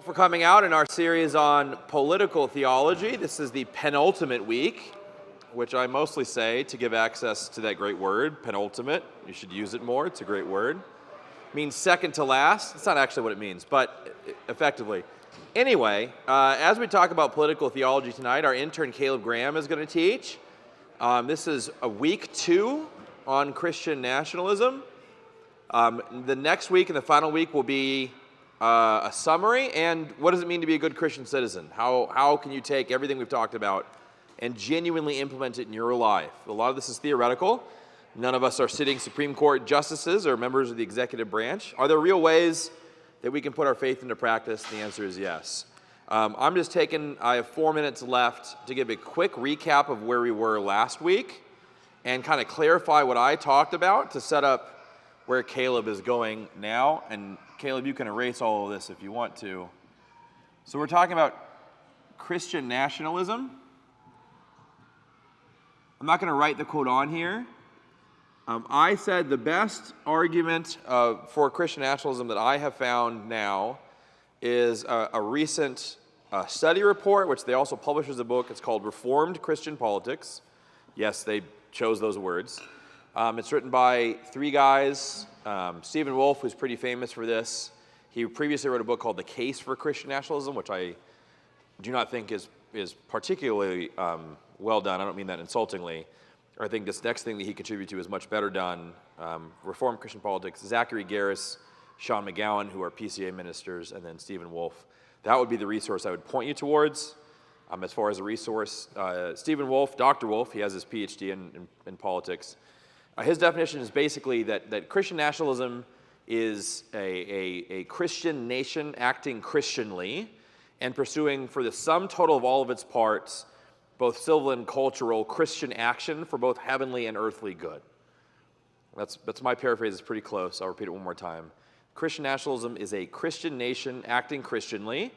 For coming out in our series on political theology. This is the penultimate week, which I mostly say to give access to that great word, penultimate. You should use it more. It's a great word. It means second to last. It's not actually what it means, but effectively. Anyway, as we talk about political theology tonight, our intern Caleb Graham is going to teach. This is a week 2 on Christian nationalism. The next week and the final week will be a summary, and what does it mean to be a good Christian citizen? How can you take everything we've talked about and genuinely implement it in your life? A lot of this is theoretical. None of us are sitting Supreme Court justices or members of the executive branch. Are there real ways that we can put our faith into practice? The answer is yes. I have 4 minutes left to give a quick recap of where we were last week and kind of clarify what I talked about to set up where Caleb is going now. And Caleb, you can erase all of this if you want to. So we're talking about Christian nationalism. I'm not going to write the quote on here. I said the best argument for Christian nationalism that I have found now is a recent study report, which they also publish as a book. It's called Reformed Christian Politics. Yes, they chose those words. It's written by 3 guys. Stephen Wolfe, who's pretty famous for this. He previously wrote a book called The Case for Christian Nationalism, which I do not think is particularly well done. I don't mean that insultingly. I think this next thing that he contributed to is much better done. Reformed Christian Politics, Zachary Garris, Sean McGowan, who are PCA ministers, and then Stephen Wolfe. That would be the resource I would point you towards. As far as a resource, Stephen Wolfe, Dr. Wolfe, he has his PhD in politics. His definition is basically that Christian nationalism is a Christian nation acting Christianly and pursuing for the sum total of all of its parts both civil and cultural Christian action for both heavenly and earthly good. That's my paraphrase. It's pretty close. I'll repeat it one more time. Christian nationalism is a Christian nation acting Christianly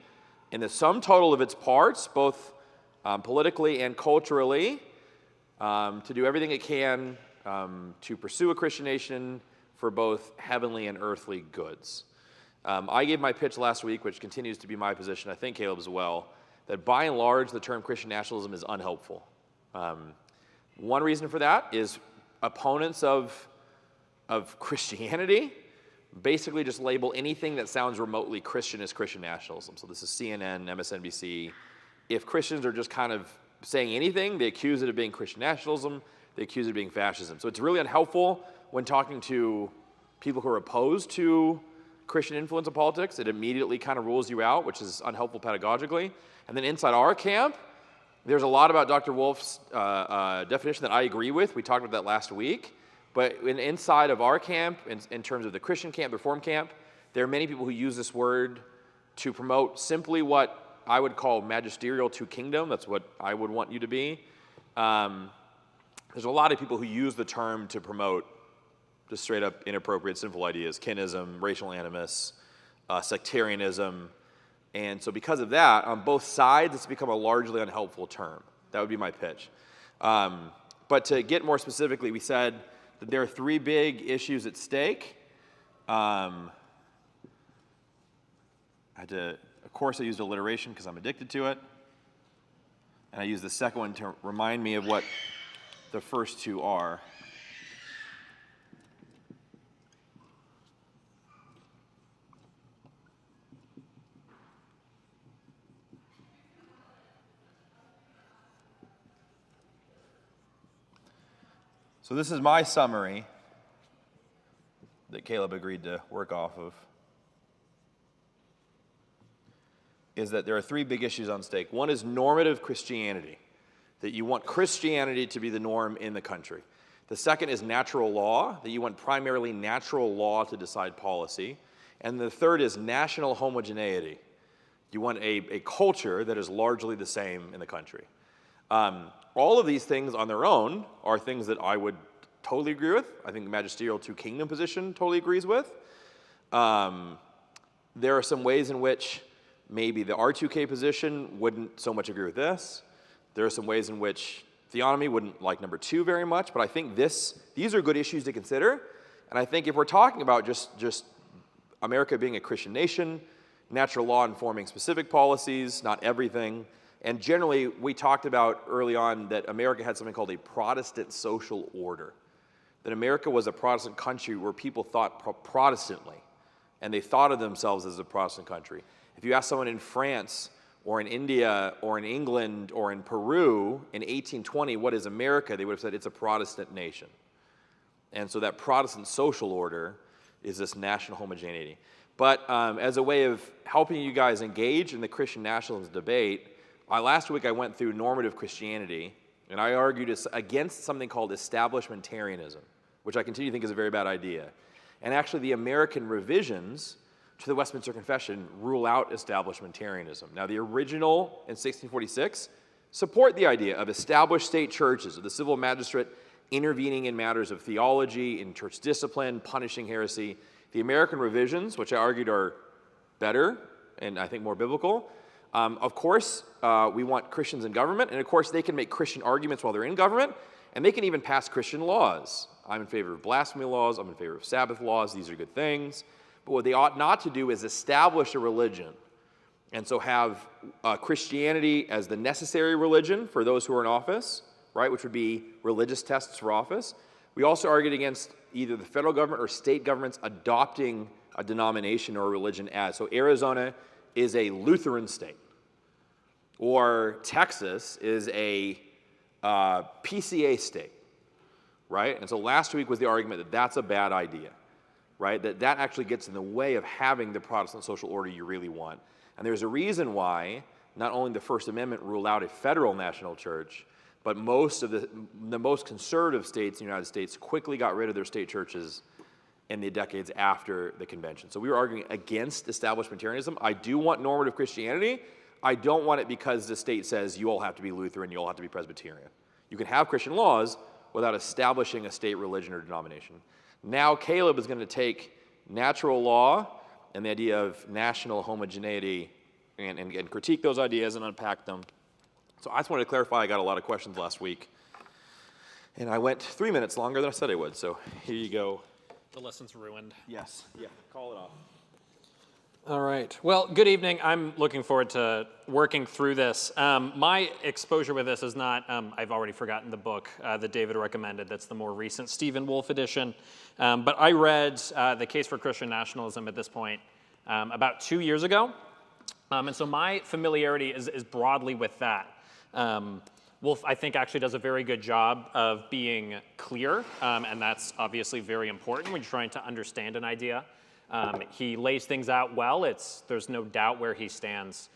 in the sum total of its parts, both politically and culturally, to do everything it can to pursue a Christian nation for both heavenly and earthly goods. I gave my pitch last week, which continues to be my position, I think Caleb as well, that by and large the term Christian nationalism is unhelpful. One reason for that is opponents of Christianity basically just label anything that sounds remotely Christian as Christian nationalism. So this is CNN, MSNBC. If Christians are just kind of saying anything, they accuse it of being Christian nationalism. They accuse it of being fascism. So it's really unhelpful when talking to people who are opposed to Christian influence in politics. It immediately kind of rules you out, which is unhelpful pedagogically. And then inside our camp, there's a lot about Dr. Wolfe's definition that I agree with. We talked about that last week. But inside of our camp, in terms of the Christian camp, the Reformed camp, there are many people who use this word to promote simply what I would call magisterial to kingdom. That's what I would want you to be. There's a lot of people who use the term to promote just straight up inappropriate, sinful ideas, kinism, racial animus, sectarianism. And so because of that, on both sides, it's become a largely unhelpful term. That would be my pitch. But to get more specifically, we said that there are 3 big issues at stake. Of course, I used alliteration because I'm addicted to it. And I used the second one to remind me of what the first 2 are. So this is my summary that Caleb agreed to work off of. Is that there are 3 big issues on stake. One is normative Christianity, that you want Christianity to be the norm in the country. The second is natural law, that you want primarily natural law to decide policy. And the third is national homogeneity. You want a culture that is largely the same in the country. All of these things on their own are things that I would totally agree with. I think the magisterial to kingdom position totally agrees with. There are some ways in which maybe the R2K position wouldn't so much agree with this. There are some ways in which theonomy wouldn't like number 2 very much, but I think these are good issues to consider. And I think if we're talking about just America being a Christian nation, natural law informing specific policies, not everything. And generally, we talked about early on that America had something called a Protestant social order. That America was a Protestant country where people thought Protestantly, and they thought of themselves as a Protestant country. If you ask someone in France, or in India, or in England, or in Peru in 1820, what is America? They would have said it's a Protestant nation. And so that Protestant social order is this national homogeneity. But as a way of helping you guys engage in the Christian nationalism debate, last week I went through normative Christianity, and I argued against something called establishmentarianism, which I continue to think is a very bad idea. And actually the American revisions to the Westminster Confession rule out establishmentarianism. Now the original in 1646 support the idea of established state churches, of the civil magistrate intervening in matters of theology, in church discipline, punishing heresy. The American revisions, which I argued are better and I think more biblical, of course, we want Christians in government, and of course they can make Christian arguments while they're in government, and they can even pass Christian laws. I'm in favor of blasphemy laws, I'm in favor of Sabbath laws, these are good things. But what they ought not to do is establish a religion, and so have Christianity as the necessary religion for those who are in office, right, which would be religious tests for office. We also argued against either the federal government or state governments adopting a denomination or a religion as. So Arizona is a Lutheran state, or Texas is a PCA state, right? And so last week was the argument that that's a bad idea, right? That actually gets in the way of having the Protestant social order you really want. And there's a reason why not only the First Amendment ruled out a federal national church, but most of the most conservative states in the United States quickly got rid of their state churches in the decades after the convention. So we were arguing against establishmentarianism. I do want normative Christianity. I don't want it because the state says you all have to be Lutheran, you all have to be Presbyterian. You can have Christian laws without establishing a state religion or denomination. Now Caleb is going to take natural law and the idea of national homogeneity and critique those ideas and unpack them. So I just wanted to clarify, I got a lot of questions last week. And I went 3 minutes longer than I said I would, so here you go. The lesson's ruined. Yes, yeah, call it off. All right. Well, good evening. I'm looking forward to working through this. My exposure with this is not, I've already forgotten the book that David recommended. That's the more recent Stephen Wolfe edition. But I read The Case for Christian Nationalism at this point about 2 years ago. And so my familiarity is broadly with that. Wolfe, I think, actually does a very good job of being clear, and that's obviously very important when you're trying to understand an idea. He lays things out well. There's no doubt where he stands.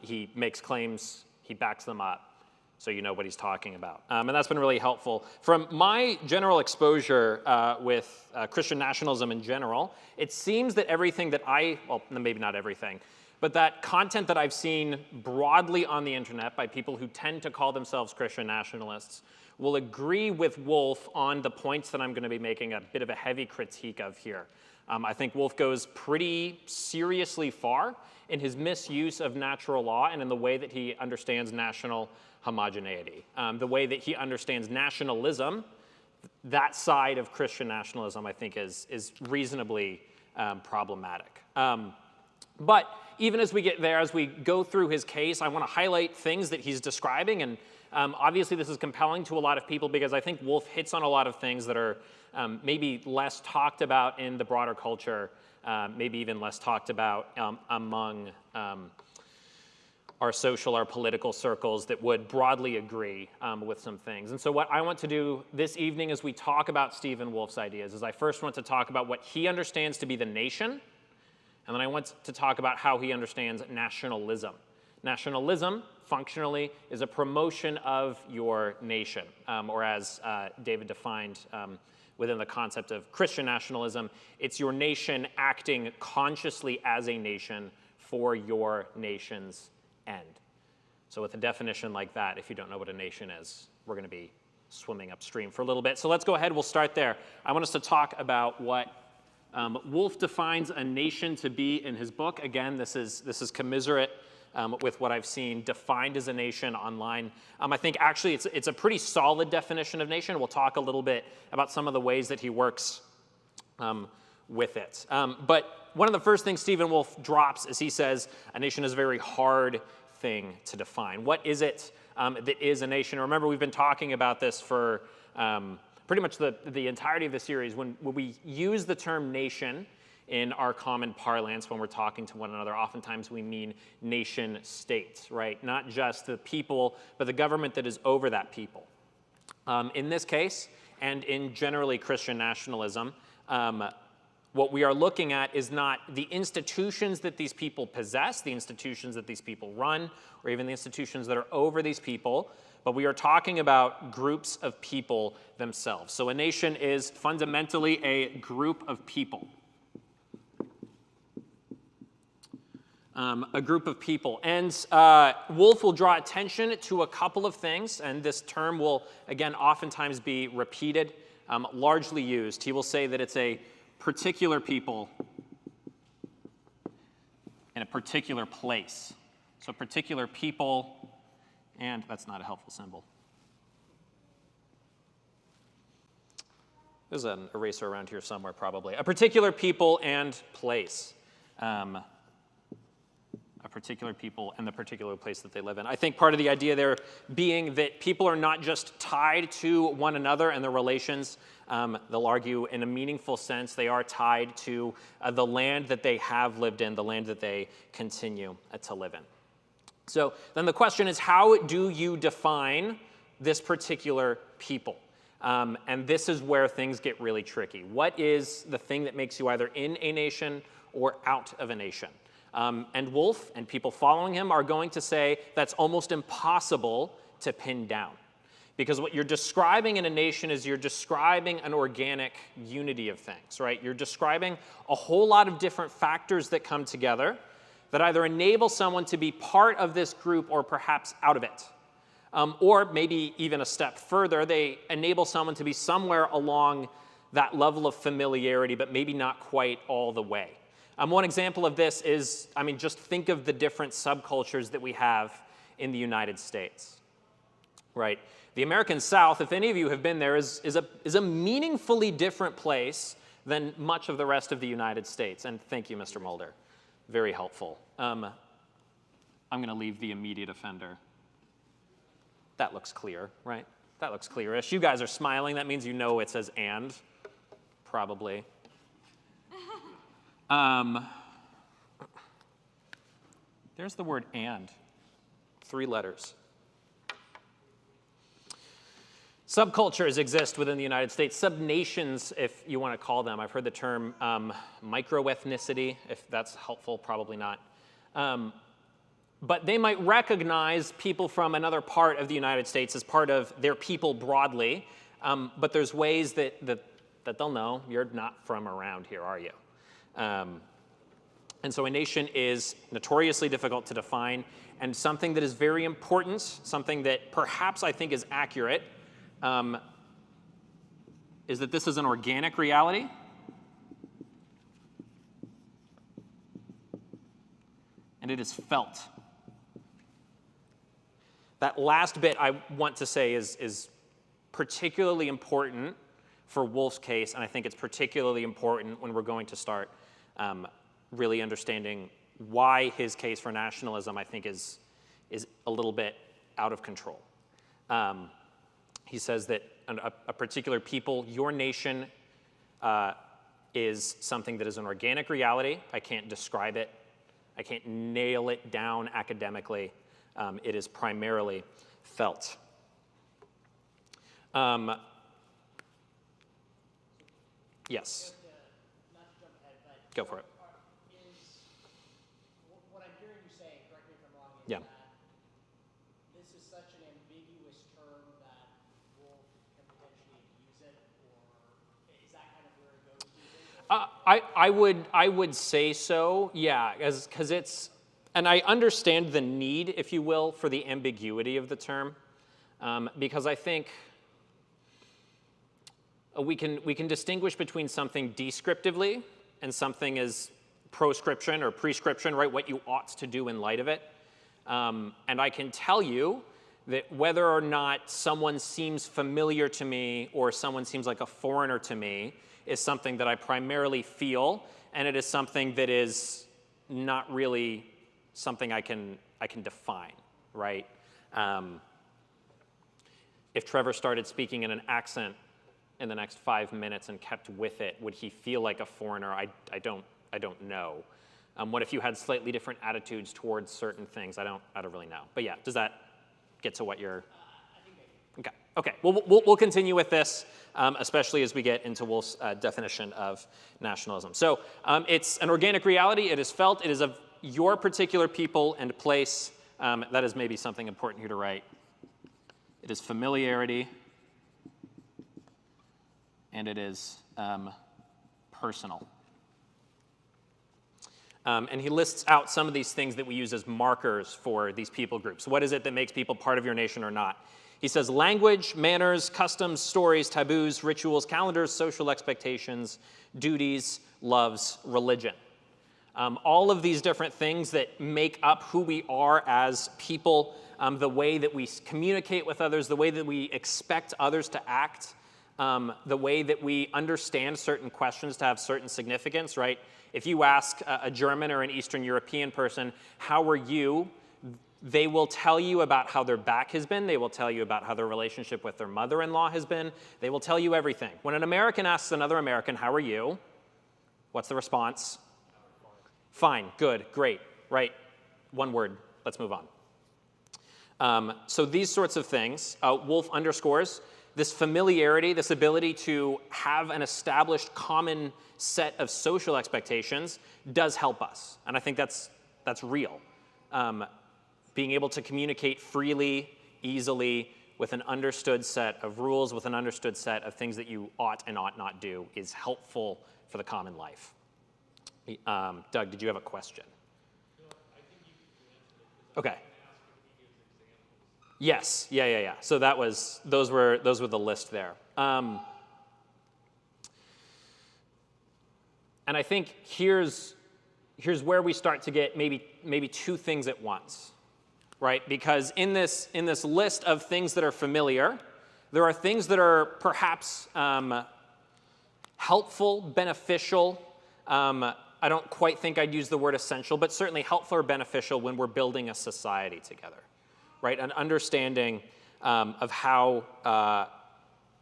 He makes claims, he backs them up, so you know what he's talking about. And that's been really helpful. From my general exposure with Christian nationalism in general, it seems that everything that well, maybe not everything, but that content that I've seen broadly on the internet by people who tend to call themselves Christian nationalists will agree with Wolfe on the points that I'm going to be making a bit of a heavy critique of here. I think Wolfe goes pretty seriously far in his misuse of natural law and in the way that he understands national homogeneity. The way that he understands nationalism, that side of Christian nationalism, I think is reasonably problematic. But even as we get there, as we go through his case, I want to highlight things that he's describing. And obviously this is compelling to a lot of people because I think Wolfe hits on a lot of things that are maybe less talked about in the broader culture, maybe even less talked about among our social, our political circles that would broadly agree with some things. And so what I want to do this evening as we talk about Stephen Wolfe's ideas is I first want to talk about what he understands to be the nation, and then I want to talk about how he understands nationalism. Nationalism, functionally, is a promotion of your nation, or as David defined within the concept of Christian nationalism, it's your nation acting consciously as a nation for your nation's end. So with a definition like that, if you don't know what a nation is, we're going to be swimming upstream for a little bit. So let's go ahead, we'll start there. I want us to talk about what Wolfe defines a nation to be in his book. Again, this is commiserate with what I've seen defined as a nation online. I think actually it's a pretty solid definition of nation. We'll talk a little bit about some of the ways that he works with it. But one of the first things Stephen Wolfe drops is he says a nation is a very hard thing to define. What is it that is a nation? Remember, we've been talking about this for pretty much the entirety of the series. When we use the term nation in our common parlance when we're talking to one another, oftentimes we mean nation states, right? Not just the people, but the government that is over that people. In this case, and in generally Christian nationalism, what we are looking at is not the institutions that these people possess, the institutions that these people run, or even the institutions that are over these people, but we are talking about groups of people themselves. So a nation is fundamentally a group of people. A group of people. And Wolfe will draw attention to a couple of things, and this term will, again, oftentimes be repeated, largely used. He will say that it's a particular people in a particular place. So particular people, and that's not a helpful symbol. There's an eraser around here somewhere, probably. A particular people and place. A particular people and the particular place that they live in. I think part of the idea there being that people are not just tied to one another and their relations. They'll argue in a meaningful sense they are tied to the land that they have lived in, the land that they continue to live in. So then the question is, how do you define this particular people? And this is where things get really tricky. What is the thing that makes you either in a nation or out of a nation? And Wolfe and people following him are going to say that's almost impossible to pin down. Because what you're describing in a nation is you're describing an organic unity of things, right? You're describing a whole lot of different factors that come together that either enable someone to be part of this group or perhaps out of it. Or maybe even a step further, they enable someone to be somewhere along that level of familiarity, but maybe not quite all the way. One example of this is, just think of the different subcultures that we have in the United States, right? The American South, if any of you have been there, is a meaningfully different place than much of the rest of the United States. And thank you, Mr. Mulder. Very helpful. I'm going to leave the immediate offender. That looks clear, right? That looks clearish. You guys are smiling. That means you know it says and, probably. There's the word and, 3 letters. Subcultures exist within the United States, subnations, if you want to call them. I've heard the term microethnicity, if that's helpful, probably not. But they might recognize people from another part of the United States as part of their people broadly, but there's ways that they'll know you're not from around here, are you? And so a nation is notoriously difficult to define, and something that is very important, something that perhaps I think is accurate, is that this is an organic reality. And it is felt. That last bit I want to say is particularly important for Wolfe's case, and I think it's particularly important when we're going to start really understanding why his case for nationalism, I think, is a little bit out of control. He says that a particular people, your nation, is something that is an organic reality. I can't describe it. I can't nail it down academically. It is primarily felt. Yes. Not to jump ahead, but Go for it. What I'm hearing you say, correct me if I'm wrong, is Yeah. that this is such an ambiguous term that Wolfe can potentially abuse it, or is that kind of where it goes? I would say so, yeah, because it's, and I understand the need, if you will, for the ambiguity of the term, because I think we can distinguish between something descriptively and something as proscription or prescription, right? What you ought to do in light of it. And I can tell you that whether or not someone seems familiar to me or someone seems like a foreigner to me is something that I primarily feel, and it is something that is not really something I can define, right? If Trevor started speaking in an accent in the next 5 minutes and kept with it, would he feel like a foreigner? I don't know. What if you had slightly different attitudes towards certain things? I don't really know. But yeah, does that get to what you're? Okay. Okay. We'll continue with this, especially as we get into Wolf's definition of nationalism. So it's an organic reality. It is felt. It is of your particular people and place. That is maybe something important here to write. It is familiarity, and it is personal. And he lists out some of these things that we use as markers for these people groups. What is it that makes people part of your nation or not? He says language, manners, customs, stories, taboos, rituals, calendars, social expectations, duties, loves, religion. All of these different things that make up who we are as people, the way that we communicate with others, the way that we expect others to act, the way that we understand certain questions to have certain significance, right? If you ask a German or an Eastern European person, how are you? They will tell you about how their back has been. They will tell you about how their relationship with their mother-in-law has been. They will tell you everything. When an American asks another American, how are you? What's the response? Fine, good, great, right? One word, let's move on. So these sorts of things, Wolf underscores this familiarity, this ability to have an established common set of social expectations does help us. And I think that's real. Being able to communicate freely, easily, with an understood set of rules, with an understood set of things that you ought and ought not do is helpful for the common life. Doug, did you have a question? No, I think you answered it. Okay. Yes, yeah. So those were the list there. And I think here's where we start to get maybe two things at once, right? Because in this list of things that are familiar, there are things that are perhaps helpful, beneficial. I don't quite think I'd use the word essential, but certainly helpful or beneficial when we're building a society together, right? An understanding of how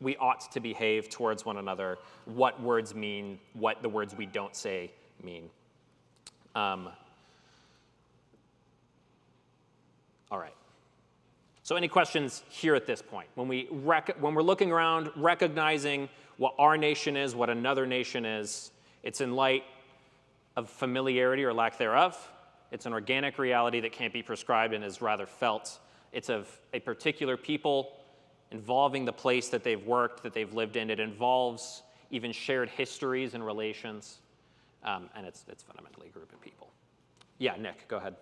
we ought to behave towards one another, what words mean, what the words we don't say mean. All right. So any questions here at this point? When we're looking around, recognizing what our nation is, what another nation is, it's in light of familiarity or lack thereof. It's an organic reality that can't be prescribed and is rather felt. It's of a particular people involving the place that they've worked, that they've lived in. It involves even shared histories and relations. And it's fundamentally a group of people. Yeah, Nick, go ahead.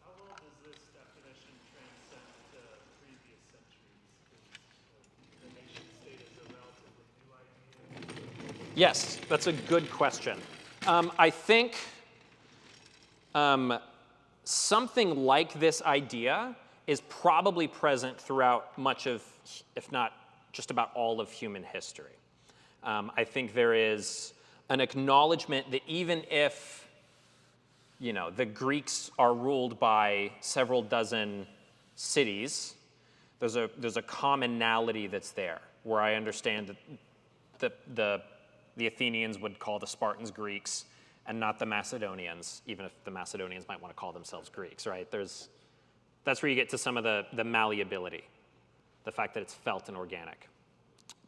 How well does this definition transcend to previous centuries? The nation state is a relatively new idea. Yes, that's a good question. I think something like this idea is probably present throughout much of, if not just about all of human history. I think there is an acknowledgement that even if, the Greeks are ruled by several dozen cities, there's a commonality that's there, where I understand that the Athenians would call the Spartans Greeks and not the Macedonians, even if the Macedonians might want to call themselves Greeks, right? That's where you get to some of the malleability, the fact that it's felt and organic.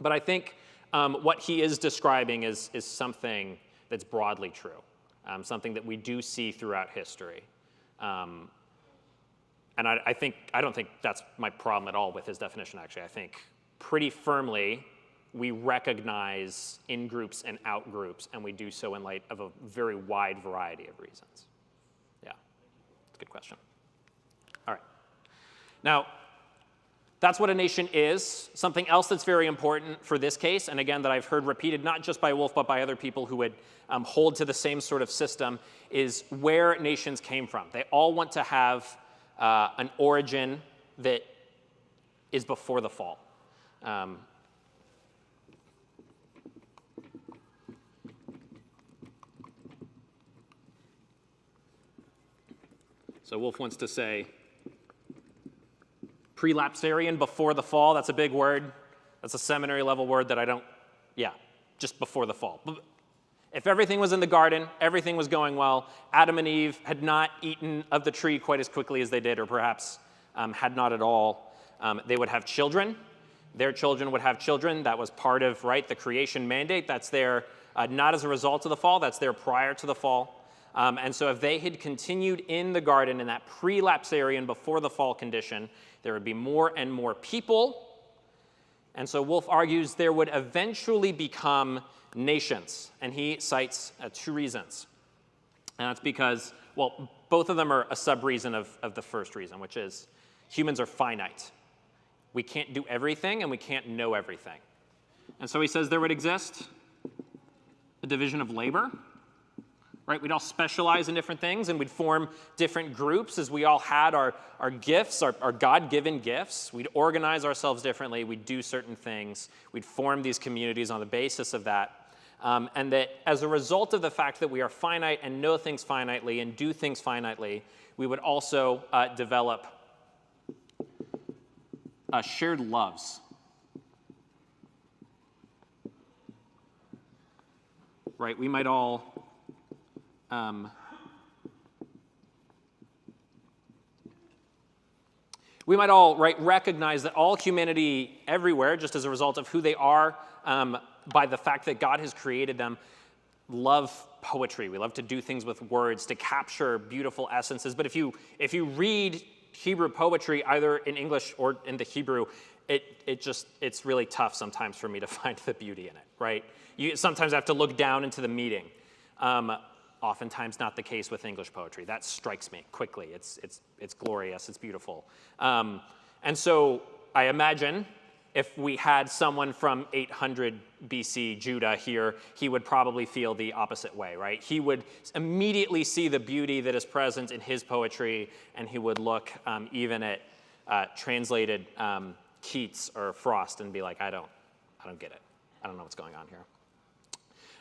But I think what he is describing is something that's broadly true, something that we do see throughout history. And I don't think that's my problem at all with his definition, actually. I think pretty firmly we recognize in-groups and out-groups, and we do so in light of a very wide variety of reasons. Yeah, that's a good question. All right. Now, that's what a nation is. Something else that's very important for this case, and again, that I've heard repeated not just by Wolf, but by other people who would hold to the same sort of system, is where nations came from. They all want to have an origin that is before the fall. So Wolf wants to say prelapsarian, before the fall. That's a big word. That's a seminary level word that I don't, just before the fall. If everything was in the garden, everything was going well, Adam and Eve had not eaten of the tree quite as quickly as they did, or perhaps had not at all, they would have children. Their children would have children. That was part of, the creation mandate. That's there not as a result of the fall. That's there prior to the fall. And so if they had continued in the garden in that prelapsarian, before the fall condition, there would be more and more people. And so Wolf argues there would eventually become nations. And he cites 2 reasons. And that's because, both of them are a sub-reason of the first reason, which is humans are finite. We can't do everything, and we can't know everything. And so he says there would exist a division of labor. We'd all specialize in different things, and we'd form different groups as we all had our gifts, our God-given gifts. We'd organize ourselves differently. We'd do certain things. We'd form these communities on the basis of that. And that as a result of the fact that we are finite and know things finitely and do things finitely, we would also develop shared loves. We might all recognize that all humanity everywhere, just as a result of who they are, by the fact that God has created them, love poetry. We love to do things with words, to capture beautiful essences. But if you read Hebrew poetry, either in English or in the Hebrew, it's really tough sometimes for me to find the beauty in it, You sometimes have to look down into the meaning. Oftentimes not the case with English poetry. That strikes me quickly. It's glorious, it's beautiful. And so I imagine if we had someone from 800 BC Judah here, he would probably feel the opposite way, He would immediately see the beauty that is present in his poetry, and he would look even at translated Keats or Frost and be like, I don't get it. I don't know what's going on here.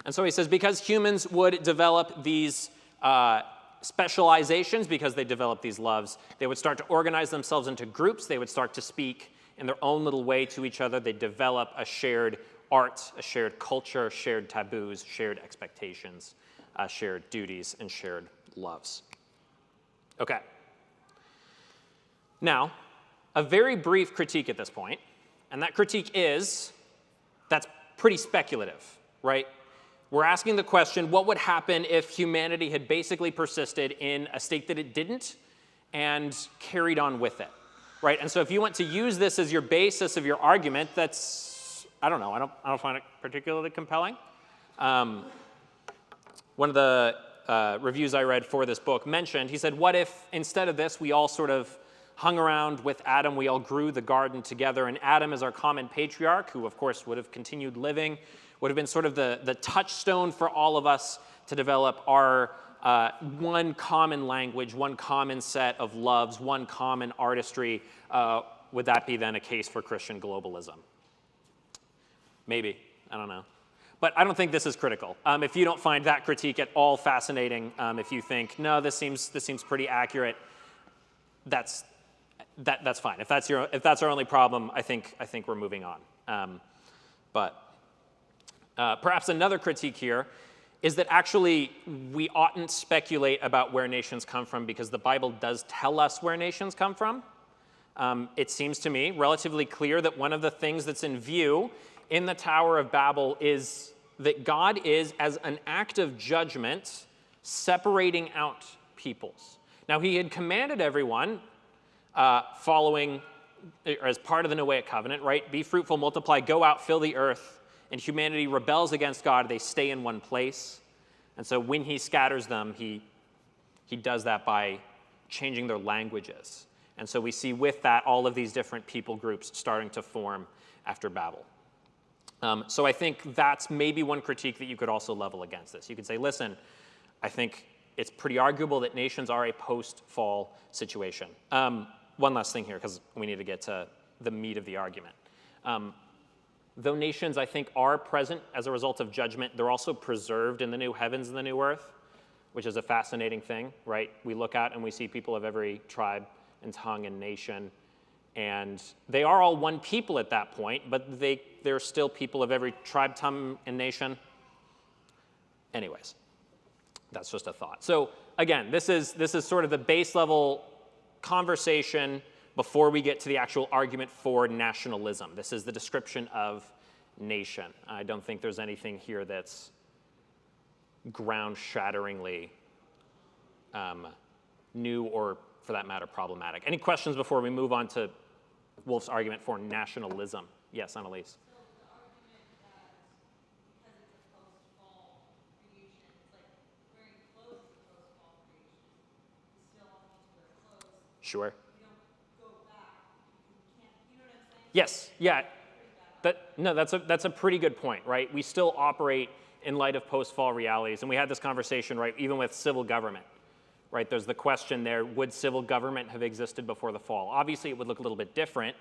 And so he says, because humans would develop these specializations, because they develop these loves, they would start to organize themselves into groups. They would start to speak in their own little way to each other. They develop a shared art, a shared culture, shared taboos, shared expectations, shared duties, and shared loves. Okay. Now, a very brief critique at this point, and that critique is, that's pretty speculative, We're asking the question, what would happen if humanity had basically persisted in a state that it didn't and carried on with it, And so if you want to use this as your basis of your argument, that's, I don't know, I don't find it particularly compelling. One of the reviews I read for this book mentioned, he said, what if instead of this, we all sort of hung around with Adam, we all grew the garden together, and Adam is our common patriarch, who of course would have continued living, would have been sort of the touchstone for all of us to develop our one common language, one common set of loves, one common artistry. Would that be then a case for Christian globalism? Maybe, I don't know. But I don't think this is critical. If you don't find that critique at all fascinating, if you think, no, this seems pretty accurate, that's fine. If that's our only problem, I think we're moving on. But perhaps another critique here is that actually we oughtn't speculate about where nations come from, because the Bible does tell us where nations come from. It seems to me relatively clear that one of the things that's in view in the Tower of Babel is that God is, as an act of judgment, separating out peoples. Now, he had commanded everyone following, or as part of the Noahic covenant, be fruitful, multiply, go out, fill the earth, and humanity rebels against God. They stay in one place. And so when he scatters them, he does that by changing their languages. And so we see with that all of these different people groups starting to form after Babel. So I think that's maybe one critique that you could also level against this. You could say, listen, I think it's pretty arguable that nations are a post-fall situation. One last thing here, because we need to get to the meat of the argument. Though nations, I think, are present as a result of judgment, they're also preserved in the new heavens and the new earth. which is a fascinating thing, right? We look out and we see people of every tribe and tongue and nation, and they are all one people at that point, but they're still people of every tribe, tongue, and nation. Anyways, that's just a thought. So again, this is sort of the base level conversation before we get to the actual argument for nationalism. This is the description of nation. I don't think there's anything here that's ground-shatteringly new or, for that matter, problematic. Any questions before we move on to Wolff's argument for nationalism? Yes, Annalise. Sure. Yes, yeah. That's a pretty good point, right? We still operate in light of post-fall realities, and we had this conversation, right, even with civil government, right? There's the question there, would civil government have existed before the fall? Obviously, it would look a little bit different,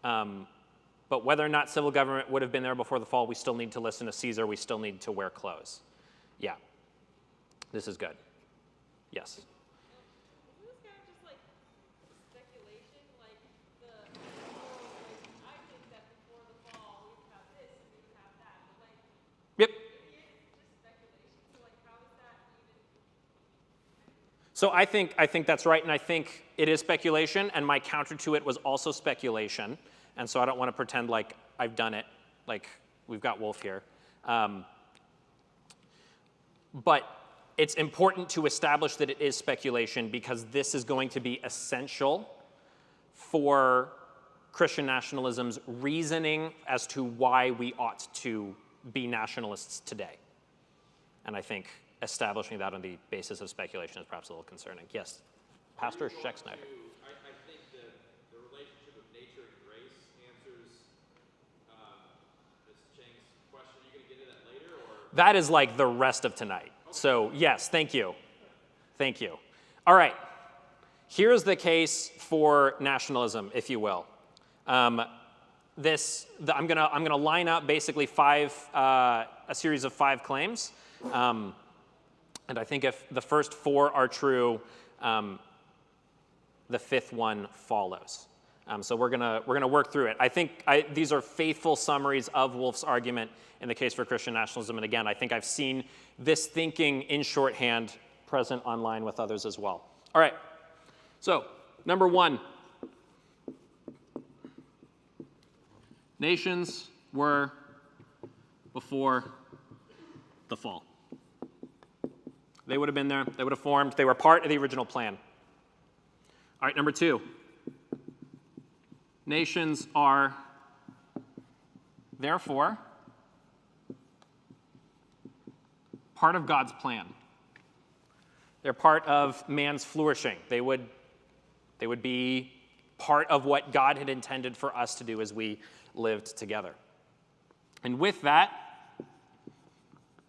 but whether or not civil government would have been there before the fall, we still need to listen to Caesar, we still need to wear clothes. Yeah, this is good. Yes? Yep. So I think that's right, and I think it is speculation, and my counter to it was also speculation, and so I don't want to pretend like I've done it, like we've got Wolff here. But it's important to establish that it is speculation because this is going to be essential for Christian nationalism's reasoning as to why we ought to be nationalists today. And I think establishing that on the basis of speculation is perhaps a little concerning. Yes, Pastor Schexnayder. I think that the relationship of nature and grace answers Ms. Cheng's question. Are you going to get into that later? Or? That is like the rest of tonight. Okay. So yes, thank you. Thank you. All right, here's the case for nationalism, if you will. I'm gonna line up basically a series of 5 claims, and I think if the first 4 are true, the 5th one follows. So we're gonna work through it. I think these are faithful summaries of Wolff's argument in the case for Christian nationalism, and again, I think I've seen this thinking in shorthand present online with others as well. All right. So number 1. Nations were before the fall. They would have been there. They would have formed. They were part of the original plan. All right, number 2. Nations are, therefore, part of God's plan. They're part of man's flourishing. They would be part of what God had intended for us to do as we lived together. And with that,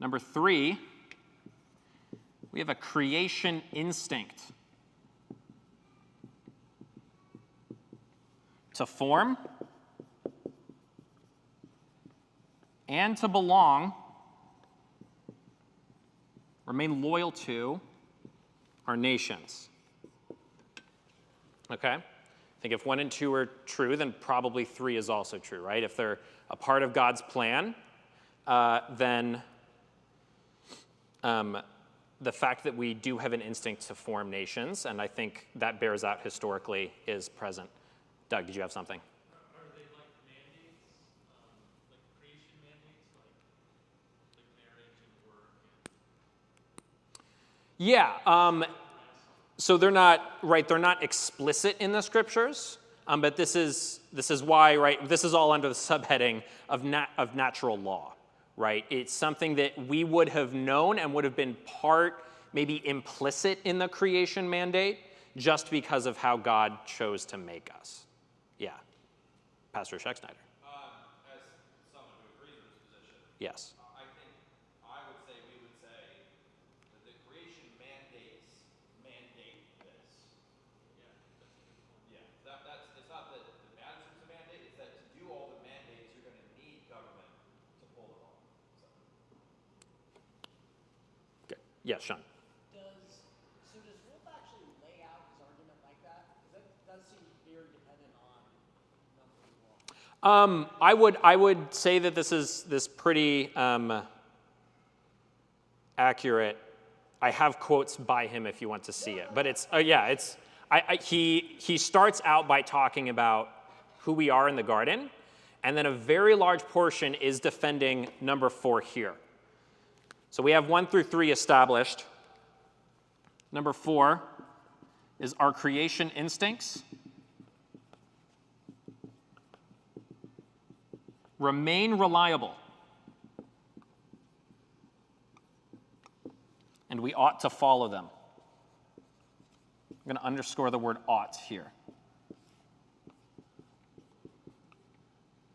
number 3, we have a creation instinct to form and to belong, remain loyal to our nations. Okay? I think if 1 and 2 are true, then probably 3 is also true, right? If they're a part of God's plan, then the fact that we do have an instinct to form nations, and I think that bears out historically, is present. Doug, did you have something? Are they like mandates, like creation mandates, like marriage and work? Yeah. So they're not explicit in the scriptures, but this is why, right? This is all under the subheading of natural law, right? It's something that we would have known and would have been part, maybe implicit in the creation mandate, just because of how God chose to make us. Yeah, Pastor Schexnayder. As someone who agrees with this position, Yes. I think I would say we would say that the creation mandates mandate this. Yeah. That's it's not that the matters of the mandate, it's that to do all the mandates you're going to need government to pull it off. So. Okay. Yes, Sean. I would say that this is pretty accurate. I have quotes by him if you want to see it, but he starts out by talking about who we are in the garden, and then a very large portion is defending number 4 here. So we have 1 through 3 established. Number 4 is our creation instincts remain reliable, and we ought to follow them. I'm going to underscore the word ought here.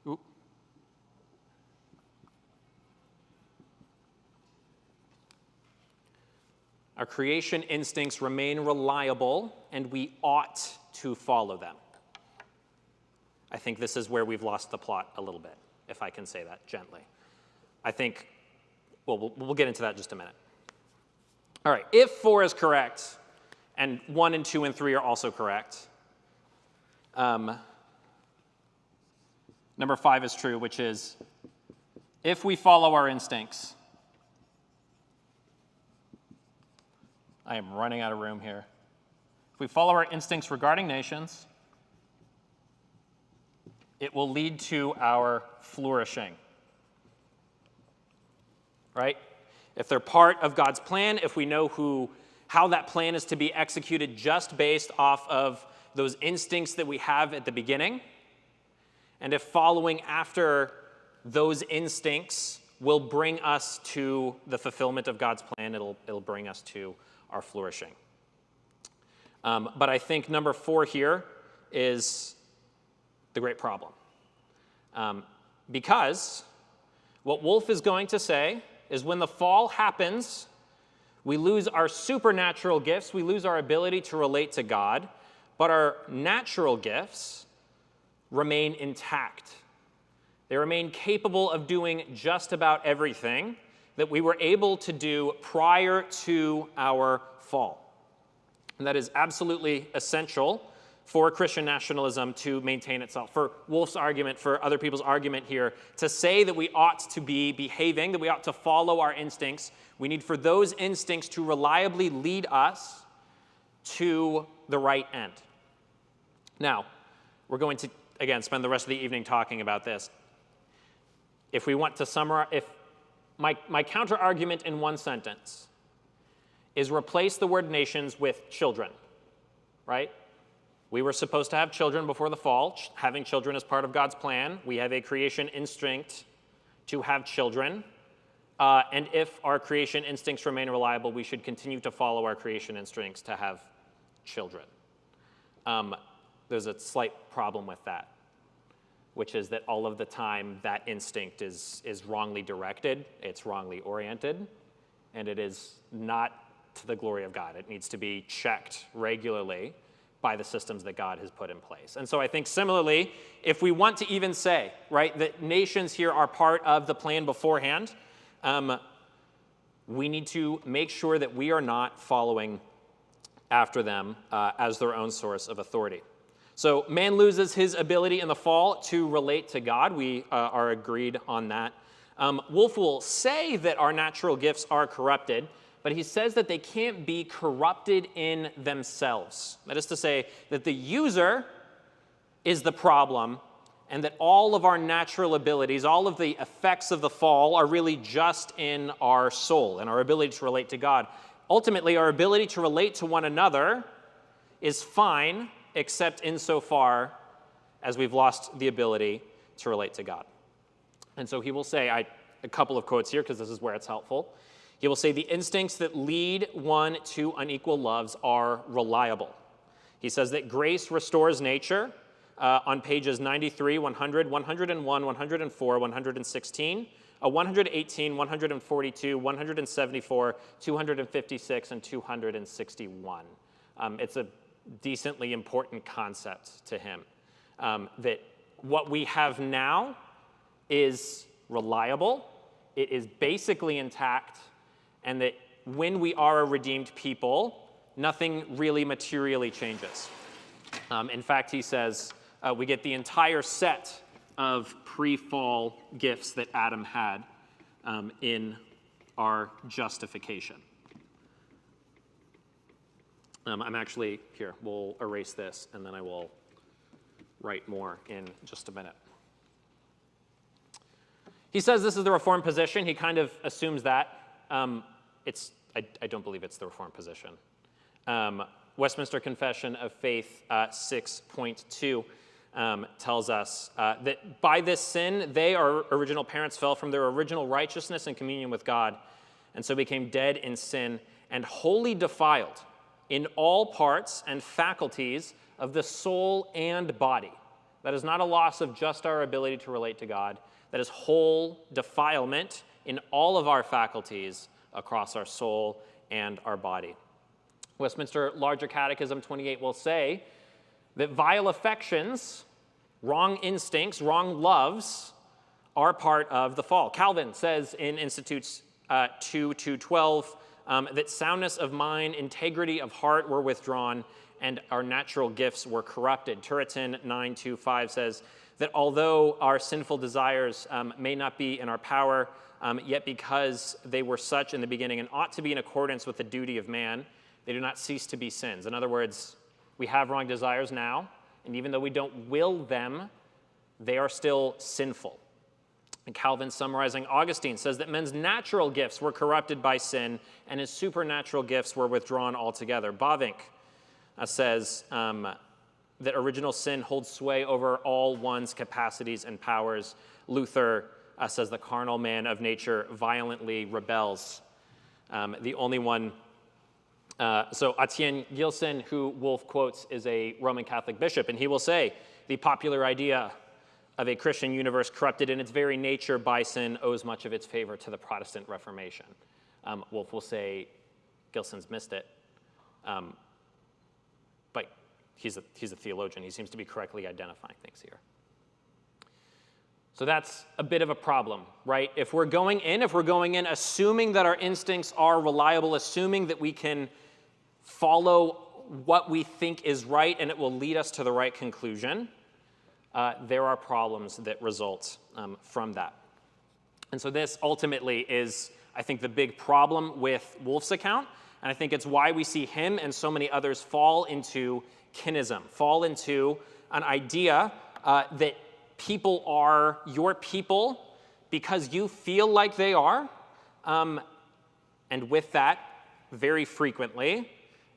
Oop. Our creation instincts remain reliable, and we ought to follow them. I think this is where we've lost the plot a little bit, if I can say that gently. I think, well, we'll get into that in just a minute. All right, if 4 is correct, and 1 and 2 and 3 are also correct, number 5 is true, which is, if we follow our instincts, I am running out of room here. If we follow our instincts regarding nations, it will lead to our flourishing. Right? If they're part of God's plan, if we know how that plan is to be executed just based off of those instincts that we have at the beginning, and if following after those instincts will bring us to the fulfillment of God's plan, it'll bring us to our flourishing. But I think number 4 here is the great problem. Because what Wolf is going to say is when the fall happens, we lose our supernatural gifts, we lose our ability to relate to God, but our natural gifts remain intact. They remain capable of doing just about everything that we were able to do prior to our fall. And that is absolutely essential for Christian nationalism to maintain itself. For Wolf's argument, for other people's argument here, to say that we ought to be behaving, that we ought to follow our instincts, we need for those instincts to reliably lead us to the right end. Now, we're going to, again, spend the rest of the evening talking about this. If we want to summarize, if my counter-argument in one sentence is replace the word nations with children, right? We were supposed to have children before the fall. Having children is part of God's plan. We have a creation instinct to have children. And if our creation instincts remain reliable, we should continue to follow our creation instincts to have children. There's a slight problem with that, which is that all of the time that instinct is wrongly directed, it's wrongly oriented, and it is not to the glory of God. It needs to be checked regularly by the systems that God has put in place. And so I think similarly, if we want to even say, right, that nations here are part of the plan beforehand, we need to make sure that we are not following after them as their own source of authority. So man loses his ability in the fall to relate to God. We are agreed on that. Wolf will say that our natural gifts are corrupted, but he says that they can't be corrupted in themselves. That is to say that the user is the problem, and that all of our natural abilities, all of the effects of the fall are really just in our soul and our ability to relate to God. Ultimately, our ability to relate to one another is fine, except insofar as we've lost the ability to relate to God. And so he will say, a couple of quotes here because this is where it's helpful. He will say, the instincts that lead one to unequal loves are reliable. He says that grace restores nature on pages 93, 100, 101, 104, 116, 118, 142, 174, 256, and 261. It's a decently important concept to him, that what we have now is reliable, it is basically intact, and that when we are a redeemed people, nothing really materially changes. In fact, he says we get the entire set of pre-fall gifts that Adam had in our justification. I'm actually, here, we'll erase this, and then I will write more in just a minute. He says this is the Reformed position. He kind of assumes that. I don't believe it's the Reformed position. Westminster Confession of Faith 6.2 tells us that by this sin, they, our original parents, fell from their original righteousness and communion with God, and so became dead in sin and wholly defiled in all parts and faculties of the soul and body. That is not a loss of just our ability to relate to God. That is whole defilement in all of our faculties across our soul and our body. Westminster Larger Catechism 28 will say that vile affections, wrong instincts, wrong loves are part of the fall. Calvin says in Institutes 2:12 that soundness of mind, integrity of heart were withdrawn, and our natural gifts were corrupted. Turretin 9:2-5 says that although our sinful desires may not be in our power, yet because they were such in the beginning and ought to be in accordance with the duty of man, they do not cease to be sins. In other words, we have wrong desires now, and even though we don't will them, they are still sinful. And Calvin, summarizing Augustine, says that men's natural gifts were corrupted by sin, and his supernatural gifts were withdrawn altogether. Bavinck says that original sin holds sway over all one's capacities and powers. Luther says the carnal man of nature violently rebels. The only one, so Etienne Gilson, who Wolff quotes, is a Roman Catholic bishop, and he will say, the popular idea of a Christian universe corrupted in its very nature by sin owes much of its favor to the Protestant Reformation. Wolff will say Gilson's missed it, but he's a theologian. He seems to be correctly identifying things here. So that's a bit of a problem, right? If we're going in assuming that our instincts are reliable, assuming that we can follow what we think is right and it will lead us to the right conclusion, there are problems that result from that. And so this ultimately is, I think, the big problem with Wolff's account, and I think it's why we see him and so many others fall into kinism, fall into an idea that people are your people because you feel like they are, and with that, very frequently,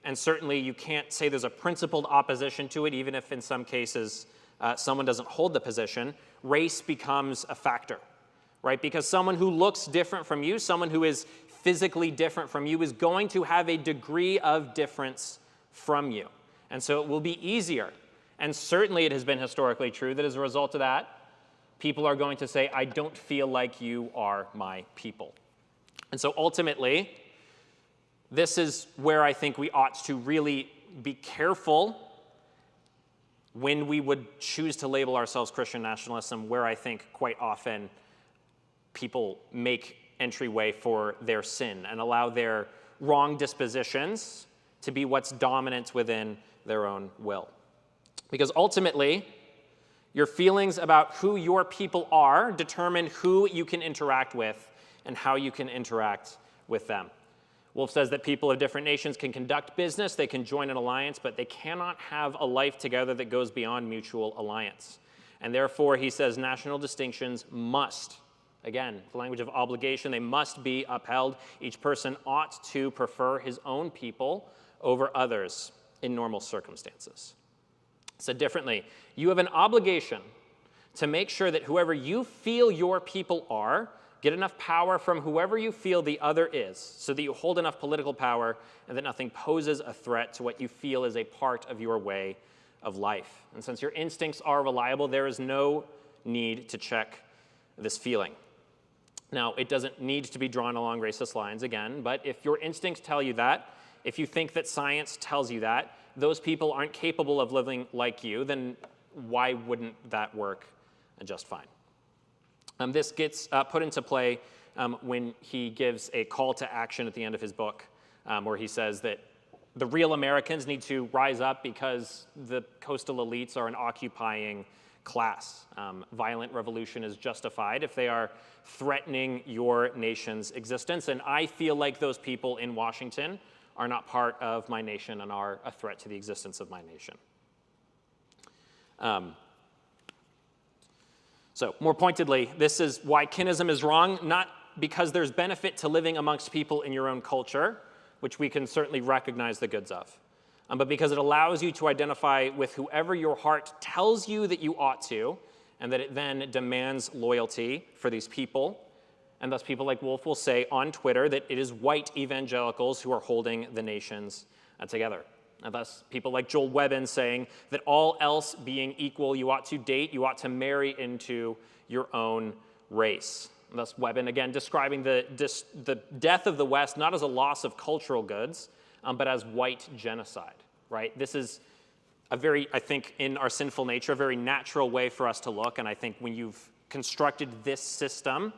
and certainly you can't say there's a principled opposition to it, even if in some cases someone doesn't hold the position, race becomes a factor, right? Because someone who looks different from you, someone who is physically different from you, is going to have a degree of difference from you. And so it will be easier. And certainly it has been historically true that as a result of that, people are going to say, I don't feel like you are my people. And so ultimately, this is where I think we ought to really be careful when we would choose to label ourselves Christian nationalists, and where I think quite often people make entryway for their sin and allow their wrong dispositions to be what's dominant within their own will. Because ultimately, your feelings about who your people are determine who you can interact with and how you can interact with them. Wolff says that people of different nations can conduct business, they can join an alliance, but they cannot have a life together that goes beyond mutual alliance. And therefore, he says, national distinctions must, again, the language of obligation, they must be upheld. Each person ought to prefer his own people over others in normal circumstances. Said differently, you have an obligation to make sure that whoever you feel your people are get enough power from whoever you feel the other is, so that you hold enough political power and that nothing poses a threat to what you feel is a part of your way of life. And since your instincts are reliable, there is no need to check this feeling. Now, it doesn't need to be drawn along racist lines again, but if your instincts tell you that, if you think that science tells you that, those people aren't capable of living like you, then why wouldn't that work just fine? This gets put into play when he gives a call to action at the end of his book, where he says that the real Americans need to rise up because the coastal elites are an occupying class. Violent revolution is justified if they are threatening your nation's existence. And I feel like those people in Washington are not part of my nation and are a threat to the existence of my nation. So more pointedly, this is why kinism is wrong, not because there's benefit to living amongst people in your own culture, which we can certainly recognize the goods of, but because it allows you to identify with whoever your heart tells you that you ought to, and that it then demands loyalty for these people. And thus people like Wolf will say on Twitter that it is white evangelicals who are holding the nations together. And thus people like Joel Webbin saying that all else being equal, you ought to date, you ought to marry into your own race. And thus Webbin, again, describing the death of the West not as a loss of cultural goods, but as white genocide, right? This is a very, I think, in our sinful nature, a very natural way for us to look. And I think when you've constructed this system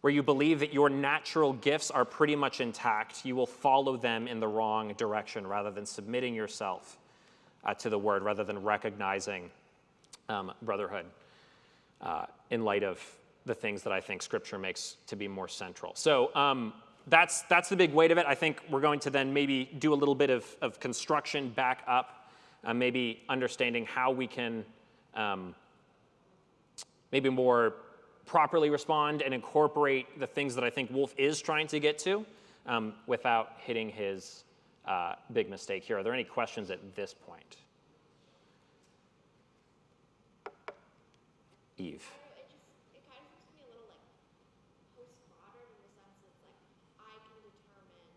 where you believe that your natural gifts are pretty much intact, you will follow them in the wrong direction rather than submitting yourself to the word, rather than recognizing brotherhood in light of the things that I think Scripture makes to be more central. So that's the big weight of it. I think we're going to then maybe do a little bit of construction back up, maybe understanding how we can maybe more properly respond and incorporate the things that I think Wolf is trying to get to without hitting his big mistake here. Are there any questions at this point? Eve. It kind of makes me a little like postmodern in the sense that like I can determine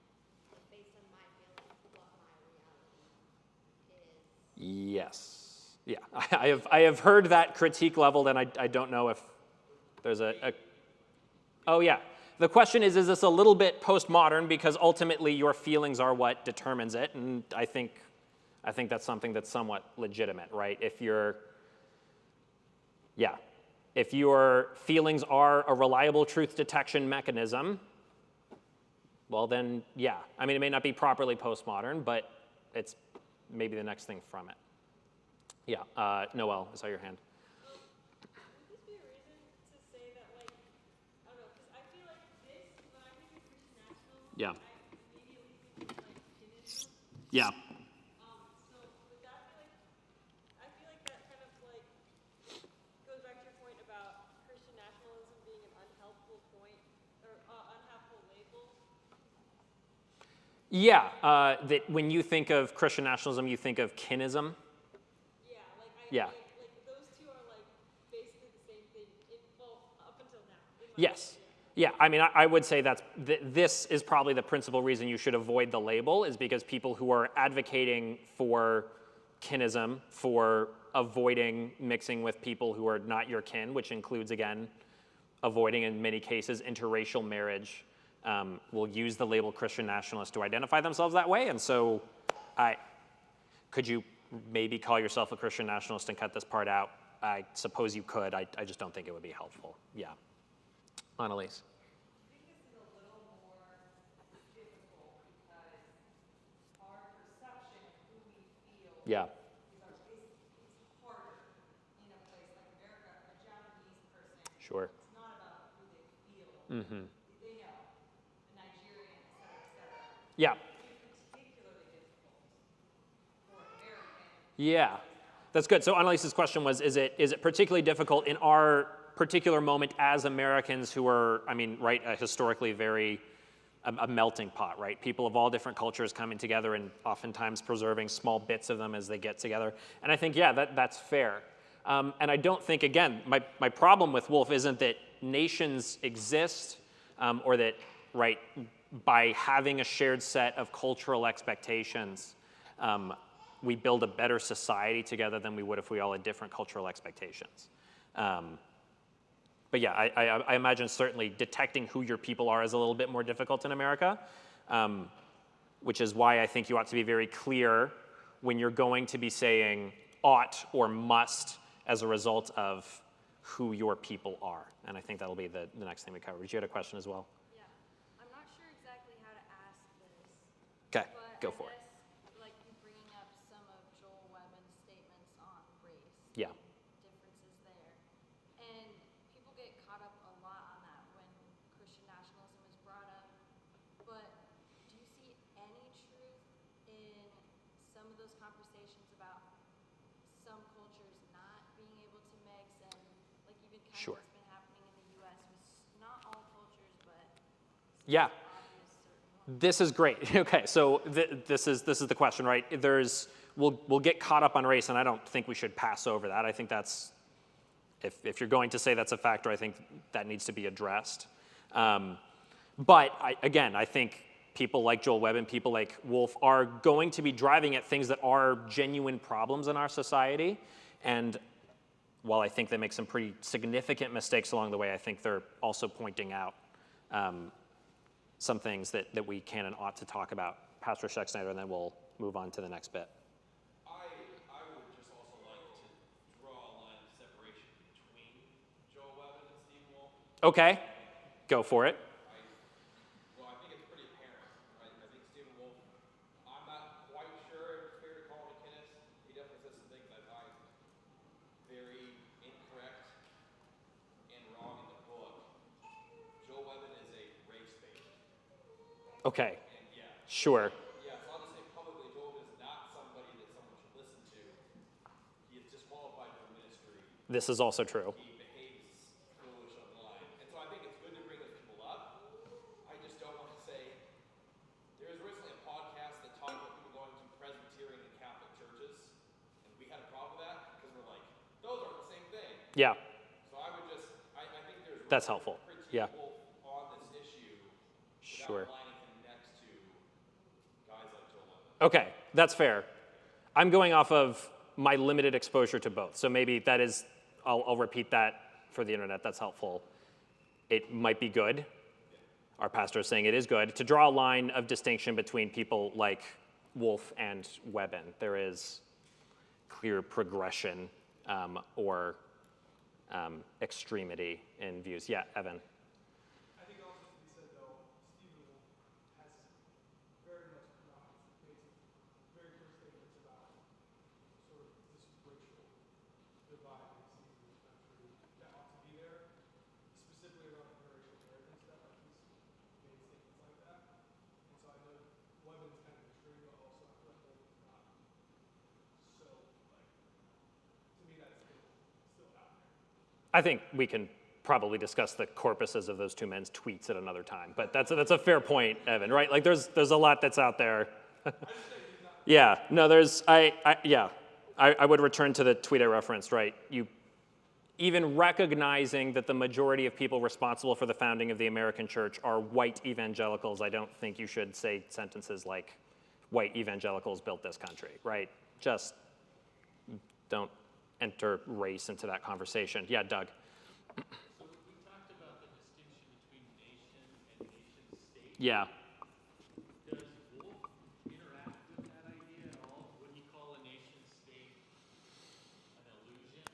like, based on my feelings what my reality is. Yes. Yeah. I have heard that critique leveled, and I don't know if there's a oh yeah. The question is this a little bit postmodern because ultimately your feelings are what determines it, and I think that's something that's somewhat legitimate, right? If your feelings are a reliable truth detection mechanism, well then, yeah. I mean, it may not be properly postmodern, but it's maybe the next thing from it. Yeah, Noelle, I saw your hand. Would this be a reason to say that, like, I don't know, because I feel like this, when I think of Christian nationalism, Yeah. I immediately think of, like, kinism. Yeah. So would that be, like, I feel like that kind of, like, goes back to your point about Christian nationalism being an unhelpful point, or unhelpful label. Yeah, that when you think of Christian nationalism, you think of kinism. Yeah, like, Yeah. like those two are, like, basically the same thing, well, up until now. in my Yes. Yeah, I mean, I would say this is probably the principal reason you should avoid the label, is because people who are advocating for kinism, for avoiding mixing with people who are not your kin, which includes, again, avoiding, in many cases, interracial marriage, will use the label Christian nationalist to identify themselves that way. And so could you maybe call yourself a Christian nationalist and cut this part out? I suppose you could. I just don't think it would be helpful. Yeah. Annalise. I think this is a little more difficult because our perception of who we feel Yeah. is harder in a place like America. A Japanese person, Sure. it's not about who they feel. Mm-hmm. They know. A Nigerian, et cetera, et cetera. Yeah. It's particularly difficult for Americans. Yeah. That's good. So Annalise's question was, is it particularly difficult in our particular moment as Americans who are, I mean, right, historically very a melting pot, right? People of all different cultures coming together and oftentimes preserving small bits of them as they get together. And I think, yeah, that's fair. And I don't think, again, my problem with Wolf isn't that nations exist or that, right, by having a shared set of cultural expectations, we build a better society together than we would if we all had different cultural expectations. But yeah, I imagine certainly detecting who your people are is a little bit more difficult in America, which is why I think you ought to be very clear when you're going to be saying ought or must as a result of who your people are. And I think that'll be the next thing we cover. You had a question as well? Yeah. I'm not sure exactly how to ask this. Okay, But go I for it. guess, like you bringing up some of Joel Webbin's statements on race. Yeah. Differences some cultures not being able to mix, and like even kind Sure. of what's been happening in the U.S. with not all cultures, but Yeah. obvious certain ones. This is great. Okay, so this is the question, right? We'll get caught up on race, and I don't think we should pass over that. I think that's, if you're going to say that's a factor, I think that needs to be addressed. But I think people like Joel Webb and people like Wolf are going to be driving at things that are genuine problems in our society. And while I think they make some pretty significant mistakes along the way, I think they're also pointing out some things that we can and ought to talk about. Pastor Schexnayder, and then we'll move on to the next bit. I would just also like to draw a line of separation between Joel Webben and Stephen Wolf. Okay, go for it. Well, I think it's pretty apparent. I think Stephen Wolf, I'm not quite sure if it's fair to call him a Kenneth. He definitely says some things I find very incorrect and wrong in the book. Joel Webben is a race bait. Okay, And yeah, sure. so I'll just say publicly, Joel Webben is not somebody that someone should listen to. He is disqualified from ministry. This is also true. He behaves foolish online. And so I think it's good to bring those people up. I just don't want to say, there was recently a podcast that talked about people going to Presbyterian and Catholic churches, and we had a problem with that because we're like, those aren't the same thing. Yeah, So I would just, I think there's that's helpful. critique Yeah, Wolf on this issue sure. without lining him next to guys like Joel Webben. Okay, that's fair. I'm going off of my limited exposure to both. So maybe that is, I'll repeat that for the internet. That's helpful. It might be good. Our pastor is saying it is good to draw a line of distinction between people like Wolf and Webben. There is clear progression or extremity in views. Yeah, Evan. I think also to be said though, Stephen Wolf has very much come out and made some very clear statements about sort of this racial divide we see in this country that ought to be there, specifically around interracial marriage and stuff. Like he's made statements like that. And so I know Webben's kind of extreme, but also I feel like Wolf is not so like, to me that's still out there. I think we can probably discuss the corpuses of those two men's tweets at another time, but that's a fair point, Evan. Right? Like there's a lot that's out there. Yeah. No. I would return to the tweet I referenced. Right. You even recognizing that the majority of people responsible for the founding of the American church are white evangelicals. I don't think you should say sentences like "white evangelicals built this country." Right. Just don't enter race into that conversation. Yeah, Doug. So we talked about the distinction between nation and nation state. Yeah. Does Wolf interact with that idea at all? Would he call a nation state an illusion,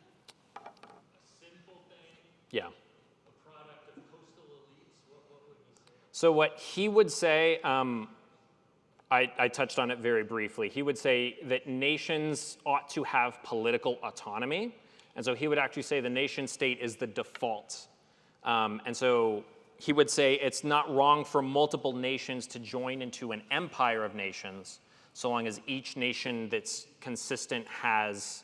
a sinful thing, Yeah. a product of coastal elites? What would he say? So what he would say, I touched on it very briefly. He would say that nations ought to have political autonomy. And so he would actually say the nation state is the default. And so he would say it's not wrong for multiple nations to join into an empire of nations, so long as each nation that's consistent has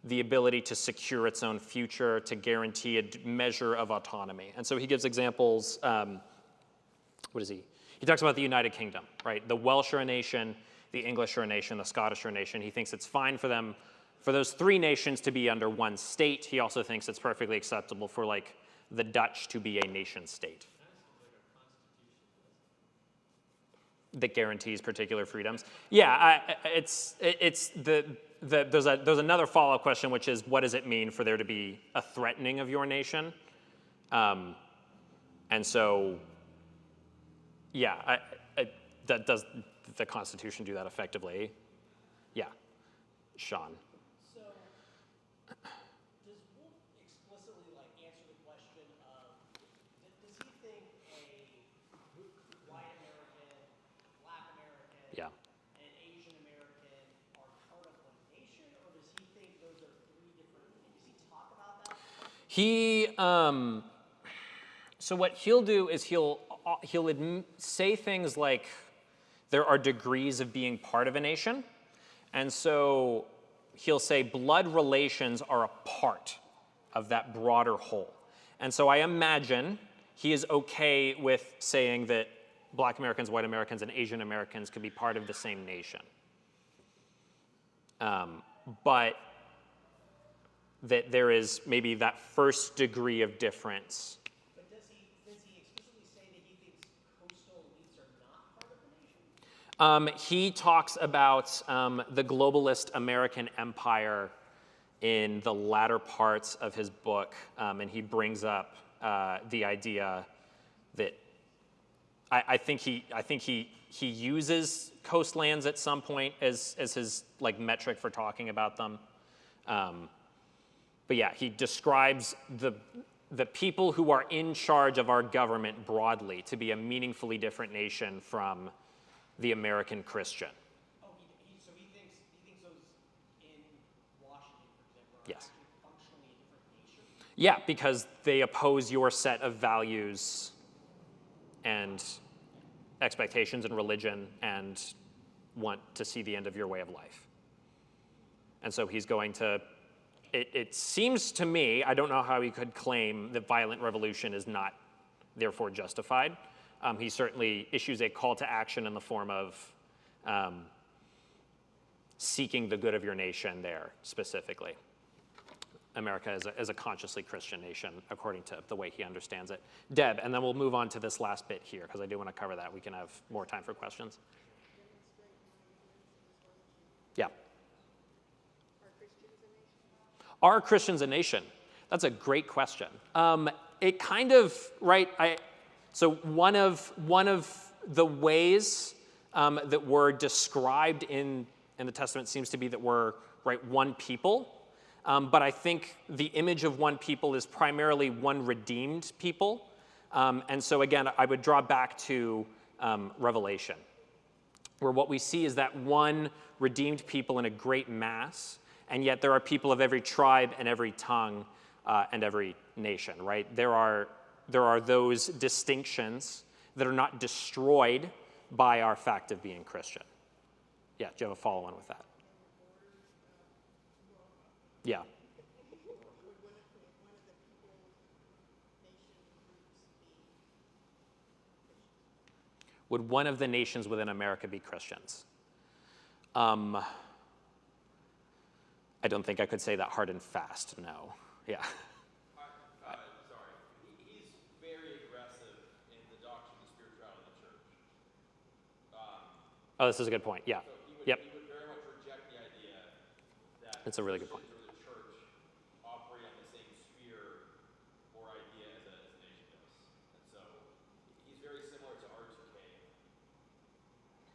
the ability to secure its own future, to guarantee a measure of autonomy. And so he gives examples. What is he? He talks about the United Kingdom, right? The Welsh are a nation, the English are a nation, the Scottish are a nation. He thinks it's fine for them, for those three nations to be under one state. He also thinks it's perfectly acceptable for like the Dutch to be a nation state that guarantees particular freedoms. Yeah, there's another follow-up question, which is what does it mean for there to be a threatening of your nation? And so, yeah, does the Constitution do that effectively? Yeah, Sean. So, does Wolf explicitly like answer the question of, does he think a white American, Black American, Yeah. and Asian American are part of one nation, or does he think those are three different? Does he talk about that? So what he'll do is he'll say things like there are degrees of being part of a nation. And so he'll say blood relations are a part of that broader whole. And so I imagine he is okay with saying that Black Americans, white Americans, and Asian Americans could be part of the same nation. But that there is maybe that first degree of difference. But does he explicitly say that he thinks coastal elites are not part of the nation? He talks about the globalist American empire in the latter parts of his book, and he brings up the idea that I think he uses coastlands at some point as his like metric for talking about them. But yeah, he describes the people who are in charge of our government broadly to be a meaningfully different nation from the American Christian. Oh, so he thinks those in Washington, for example, are Yes. actually functionally a different nation? Yeah, because they oppose your set of values and expectations and religion and want to see the end of your way of life. And so he's going to, it seems to me, I don't know how he could claim that violent revolution is not therefore justified. He certainly issues a call to action in the form of seeking the good of your nation there specifically. America is a consciously Christian nation, according to the way he understands it. Deb, and then we'll move on to this last bit here, because I do want to cover that. We can have more time for questions. Yeah. Are Christians a nation? That's a great question. It kind of, right, so one of the ways that we're described in the Testament seems to be that we're, right, one people. But I think the image of one people is primarily one redeemed people. And so again, I would draw back to Revelation, where what we see is that one redeemed people in a great mass, and yet there are people of every tribe and every tongue and every nation, right? There are those distinctions that are not destroyed by our fact of being Christian. Yeah, do you have a follow-on with that? Yeah. Would one of the nations within America be Christians? I don't think I could say that hard and fast, no. Yeah. Sorry. He's very aggressive in the doctrine of spirituality of the church. Oh, this is a good point, yeah. So he would, Yep. he would very much reject the idea that That's a really good point. Christians or the church operate on the same sphere or idea as a nation does. And so he's very similar to R2K.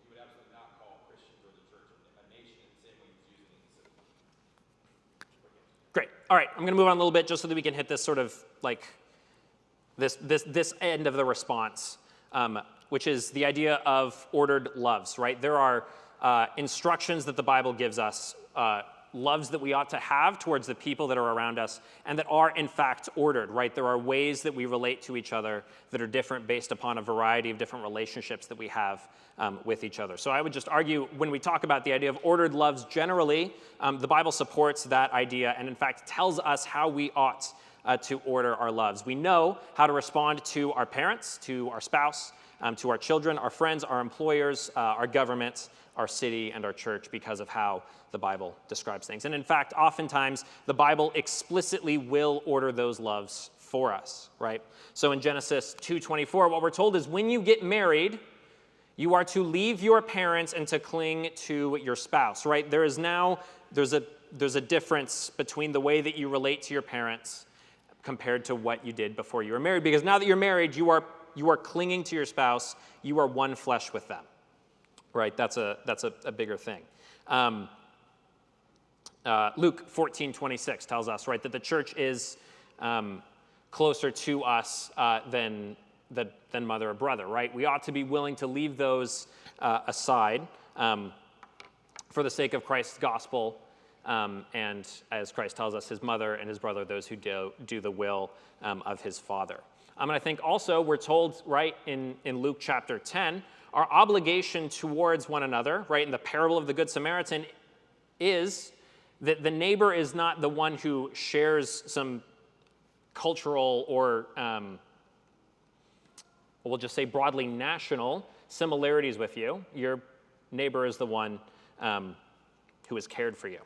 He would absolutely not call Christians or the church a nation in the same way he's using it in civil. Great. All right, I'm going to move on a little bit just so that we can hit this sort of like this end of the response, which is the idea of ordered loves, right? There are instructions that the Bible gives us, loves that we ought to have towards the people that are around us, and that are in fact ordered, right? There are ways that we relate to each other that are different based upon a variety of different relationships that we have with each other. So I would just argue when we talk about the idea of ordered loves generally, the Bible supports that idea and in fact tells us how we ought to order our loves. We know how to respond to our parents, to our spouse, to our children, our friends, our employers, our government, our city, and our church because of how the Bible describes things. And in fact, oftentimes, the Bible explicitly will order those loves for us, right? So in Genesis 2:24, what we're told is when you get married, you are to leave your parents and to cling to your spouse, right? There's a difference between the way that you relate to your parents compared to what you did before you were married, because now that you're married, you are clinging to your spouse, you are one flesh with them, right? That's a bigger thing. Luke 14:26 tells us, right, that the church is closer to us than mother or brother, right? We ought to be willing to leave those aside for the sake of Christ's gospel, and as Christ tells us, his mother and his brother, those who do the will of his Father. And I think also we're told, right, in Luke chapter 10, our obligation towards one another, right, in the parable of the Good Samaritan is That the neighbor is not the one who shares some cultural or we'll just say broadly national similarities with you. Your neighbor is the one who is cared for you.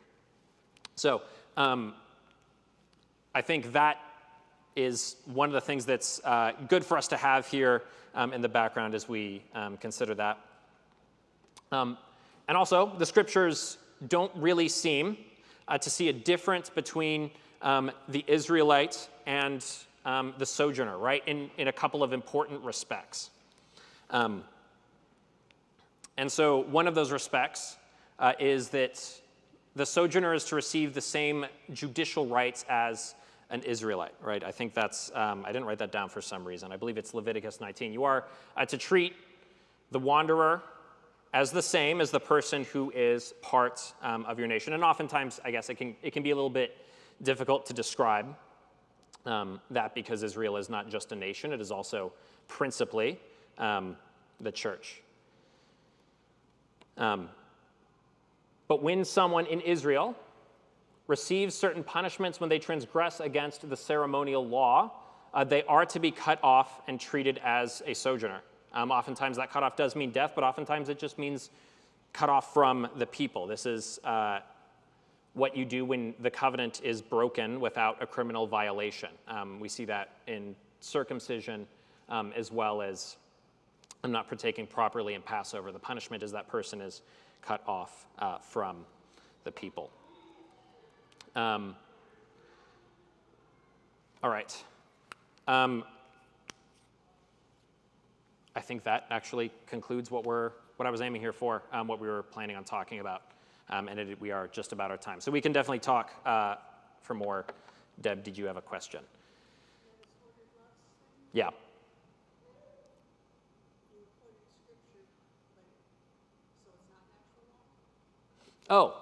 So I think that is one of the things that's good for us to have here in the background as we consider that. And also, the scriptures don't really seem to see a difference between the Israelite and the sojourner, right, in a couple of important respects. And so one of those respects is that the sojourner is to receive the same judicial rights as an Israelite, right? I think that's, I didn't write that down for some reason. I believe it's Leviticus 19. You are to treat the wanderer as the same as the person who is part of your nation. And oftentimes, I guess, it can be a little bit difficult to describe that because Israel is not just a nation, it is also principally the church. But when someone in Israel receives certain punishments when they transgress against the ceremonial law, they are to be cut off and treated as a sojourner. Oftentimes that cutoff does mean death, but oftentimes it just means cut off from the people. This is what you do when the covenant is broken without a criminal violation. We see that in circumcision as well as not partaking properly in Passover. The punishment is that person is cut off from the people. All right. I think that actually concludes what I was aiming here for, what we were planning on talking about, and we are just about our time. So we can definitely talk for more. Deb, did you have a question? Yeah. Oh,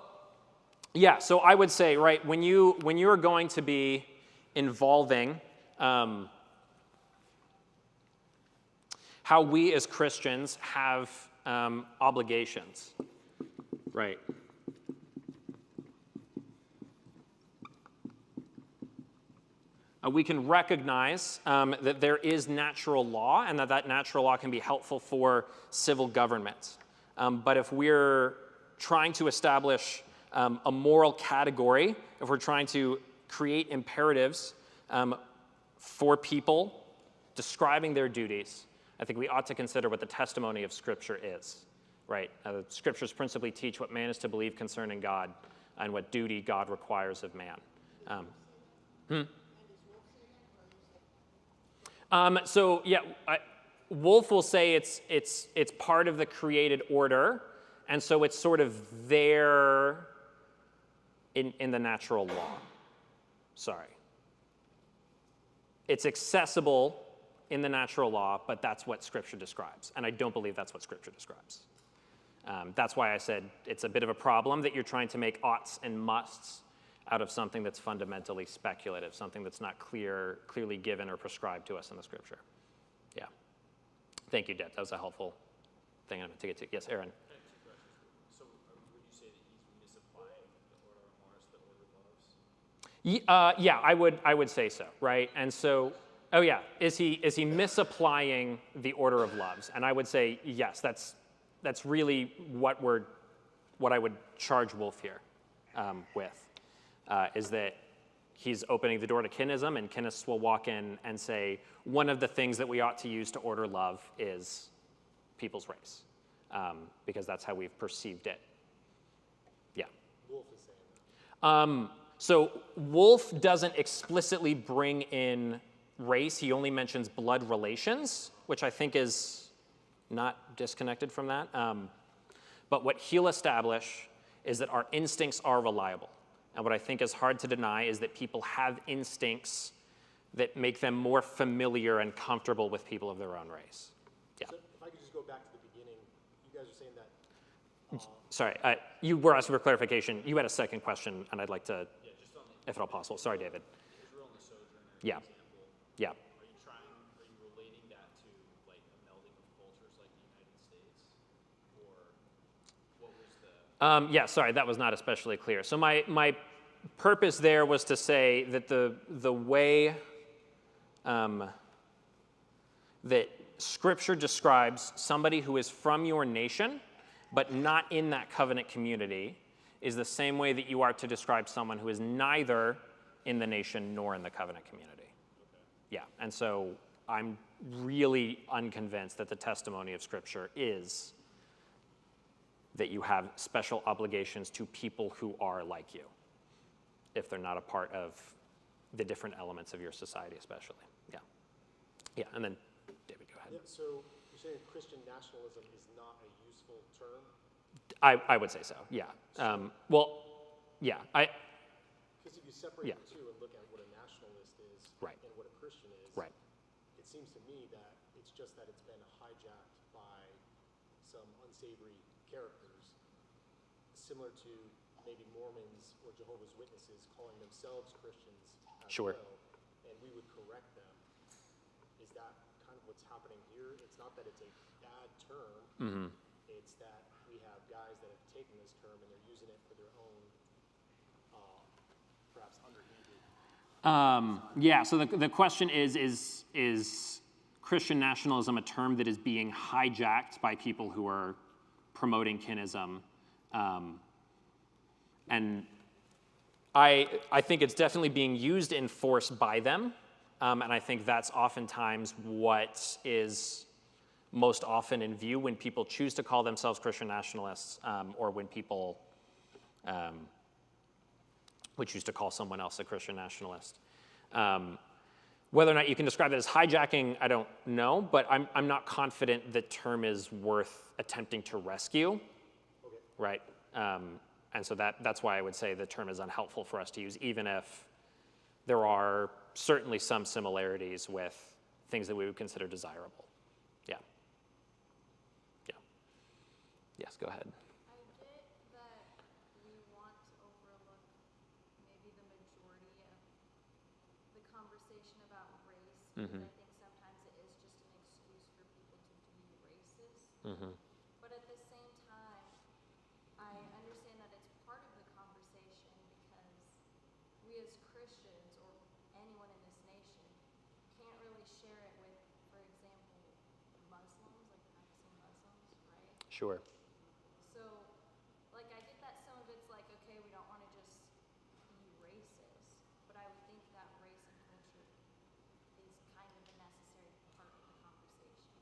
yeah. So I would say, right, when you are going to be involving how we as Christians have obligations, right? We can recognize that there is natural law and that natural law can be helpful for civil government. But if we're trying to establish a moral category, if we're trying to create imperatives for people describing their duties, I think we ought to consider what the testimony of Scripture is, right? The Scriptures principally teach what man is to believe concerning God and what duty God requires of man. So yeah, Wolf will say it's part of the created order, and so it's sort of there in the natural law. Sorry. It's accessible in the natural law, but that's what Scripture describes, and I don't believe that's what Scripture describes. That's why I said it's a bit of a problem that you're trying to make oughts and musts out of something that's fundamentally speculative, something that's not clearly given or prescribed to us in the Scripture. Yeah. Thank you, Deb. That was a helpful thing I meant to get to. Yes, Aaron. I have two questions. So would you say that he's misapplying the order of mores, the order of loves? Yeah, I would say so, right? And so, oh yeah, is he misapplying the order of loves? And I would say yes. That's really what I would charge Wolf here with. Is that he's opening the door to kinism, and kinists will walk in and say, one of the things that we ought to use to order love is people's race, because that's how we've perceived it. Yeah. Wolf is saying that. So Wolf doesn't explicitly bring in race. He only mentions blood relations, which I think is not disconnected from that. But what he'll establish is that our instincts are reliable. And what I think is hard to deny is that people have instincts that make them more familiar and comfortable with people of their own race. Yeah. So if I could just go back to the beginning, you guys are saying that. Sorry, you were asking for clarification. You had a second question, and I'd like to, Just on the if at all possible. Sorry, David. Israel and the sojourner Yeah. example. Yeah. Are you relating that to like a melding of cultures like the United States? Or what was the Yeah, sorry, that was not especially clear. So my purpose there was to say that the way that Scripture describes somebody who is from your nation, but not in that covenant community, is the same way that you are to describe someone who is neither in the nation nor in the covenant community. Yeah, and so I'm really unconvinced that the testimony of Scripture is that you have special obligations to people who are like you, if they're not a part of the different elements of your society, especially. Yeah. Yeah, and then David, go ahead. Yeah, so you're saying Christian nationalism is not a useful term? I would say so, yeah. Well, yeah, Because if you separate Yeah. the two and look at what a nationalist is Right. and what a Christian is, Right. it seems to me that it's just that it's been hijacked by some unsavory characters, similar to maybe Mormons or Jehovah's Witnesses calling themselves Christians as Sure. well, and we would correct them. Is that kind of what's happening here? It's not that it's a bad term, it's that we have guys that have taken this term and they're using it for their own, perhaps underhanded. Yeah, so the question is Christian nationalism a term that is being hijacked by people who are promoting kinism? And I think it's definitely being used in force by them, and I think that's oftentimes what is most often in view when people choose to call themselves Christian nationalists, or when people would choose to call someone else a Christian nationalist. Whether or not you can describe it as hijacking, I don't know, but I'm not confident the term is worth attempting to rescue, right? And so that's why I would say the term is unhelpful for us to use, even if there are certainly some similarities with things that we would consider desirable. Yeah. Yeah. Yes, go ahead. I get that we want to overlook maybe the majority of the conversation about race, because I think sometimes it is just an excuse for people to be racist. But at the same time, I understand that it's part of the conversation because we as Christians or anyone in this nation can't really share it with, for example, Muslims, like practicing Muslims, right? Sure. So, like, I get that some of it's like, okay, we don't want to just be racist, but I would think that race and culture is kind of a necessary part of the conversation.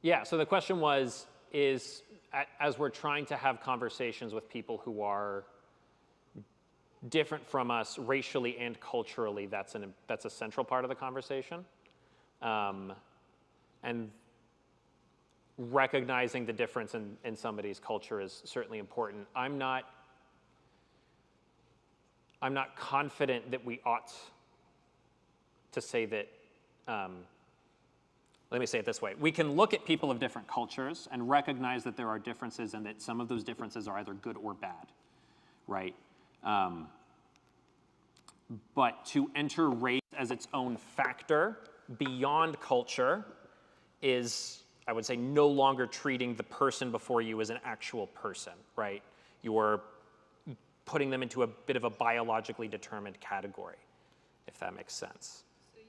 Yeah, so the question was, as we're trying to have conversations with people who are different from us racially and culturally, that's a central part of the conversation. And recognizing the difference in somebody's culture is certainly important. I'm not confident that we ought to say that, let me say it this way. We can look at people of different cultures and recognize that there are differences and that some of those differences are either good or bad, right? But to enter race as its own factor beyond culture is, I would say, no longer treating the person before you as an actual person, right? You're putting them into a bit of a biologically determined category, if that makes sense. So you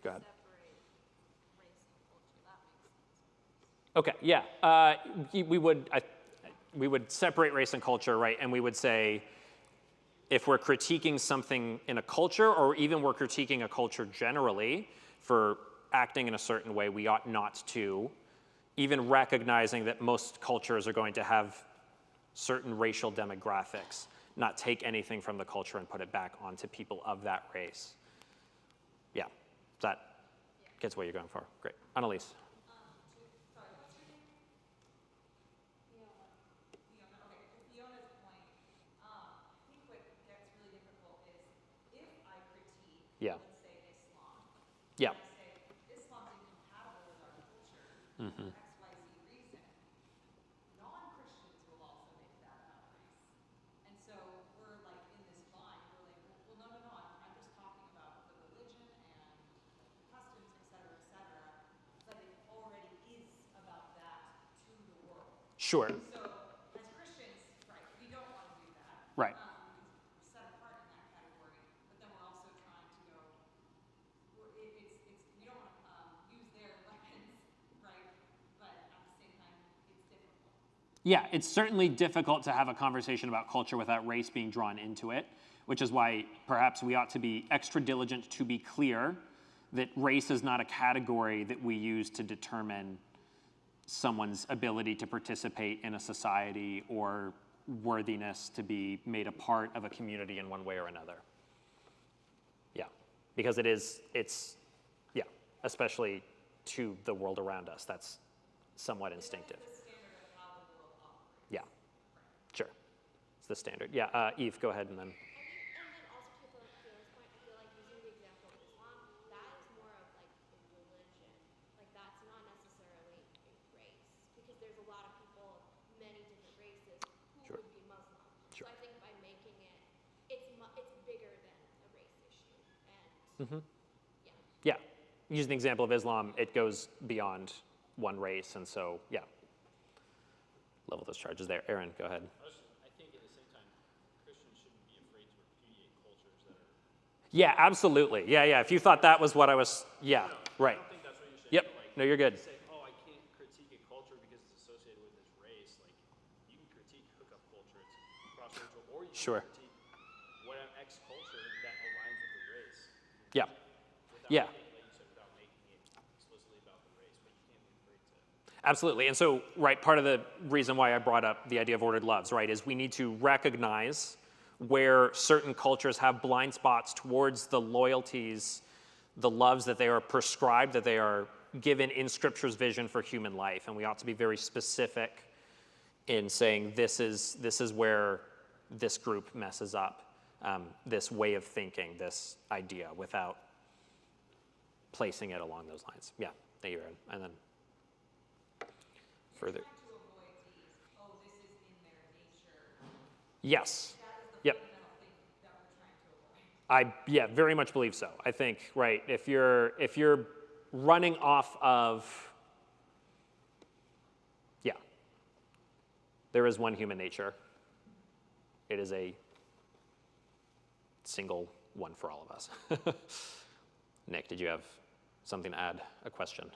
Go ahead. separate race and culture. That makes sense. Okay, yeah. We would separate race and culture, right? And we would say, if we're critiquing something in a culture, or even we're critiquing a culture generally for acting in a certain way, we ought not to, even recognizing that most cultures are going to have certain racial demographics, not take anything from the culture and put it back onto people of that race. Yeah, that gets what you're going for. Great. Annalise. Sorry, what's your name? Fiona. Okay, to Fiona's point, I think what gets really difficult is if I critique, Yeah. let's say Islam, Yeah. and I say Islam's incompatible with our culture for XYZ reason, non-Christians will also make that about race. And so we're like in this bind, we're like, well, no, I'm just talking about the religion and customs, et cetera, but it already is about that to the world. Sure. So as Christians, right, we don't want to do that. Right. We're set apart in that category, but then we're also trying to go, we don't want to use their weapons, right? But at the same time, it's difficult. Yeah, it's certainly difficult to have a conversation about culture without race being drawn into it, which is why perhaps we ought to be extra diligent to be clear that race is not a category that we use to determine someone's ability to participate in a society or worthiness to be made a part of a community in one way or another. Yeah, because yeah, especially to the world around us, that's somewhat instinctive. Yeah, sure. It's the standard. Yeah, Eve, go ahead and then. And then also to Fiona's point, I feel like using the example of Islam, that is more of like a religion. Like that's not necessarily a race, because there's a lot of people, many different races, who would be Muslim. Sure. So I think by making it, it's bigger than a race issue, and Yeah, using the example of Islam, it goes beyond one race, and so, yeah. Level those charges there. Aaron, go ahead. I think at the same time, Christians shouldn't be afraid to repudiate cultures that are. Yeah, absolutely. Yeah. If you thought that was what I was, yeah, right. I don't think that's what you're saying. Yep. But like, No, you're good. Say, oh, I can't critique a culture because it's associated with this race. Like, you can critique hookup culture, it's cross-racial, or you can Sure. critique whatever X culture that aligns with the race. Yeah. Without Yeah. like you said, without making it explicitly about the race, but you can't be afraid to. Absolutely. And so, right, part of the reason why I brought up the idea of ordered loves, right, is we need to recognize where certain cultures have blind spots towards the loyalties, the loves that they are prescribed, that they are given in Scripture's vision for human life. And we ought to be very specific in saying this is where this group messes up, this way of thinking, this idea, without placing it along those lines. Yeah, thank you, Aaron. And then further. To avoid these, oh, this is in their nature. Yes. That is the Yep. fundamental thing that we're trying to avoid. I very much believe so. I think, right, if you're running off of, yeah, there is one human nature. It is a single one for all of us. Nick, did you have something to add? A question?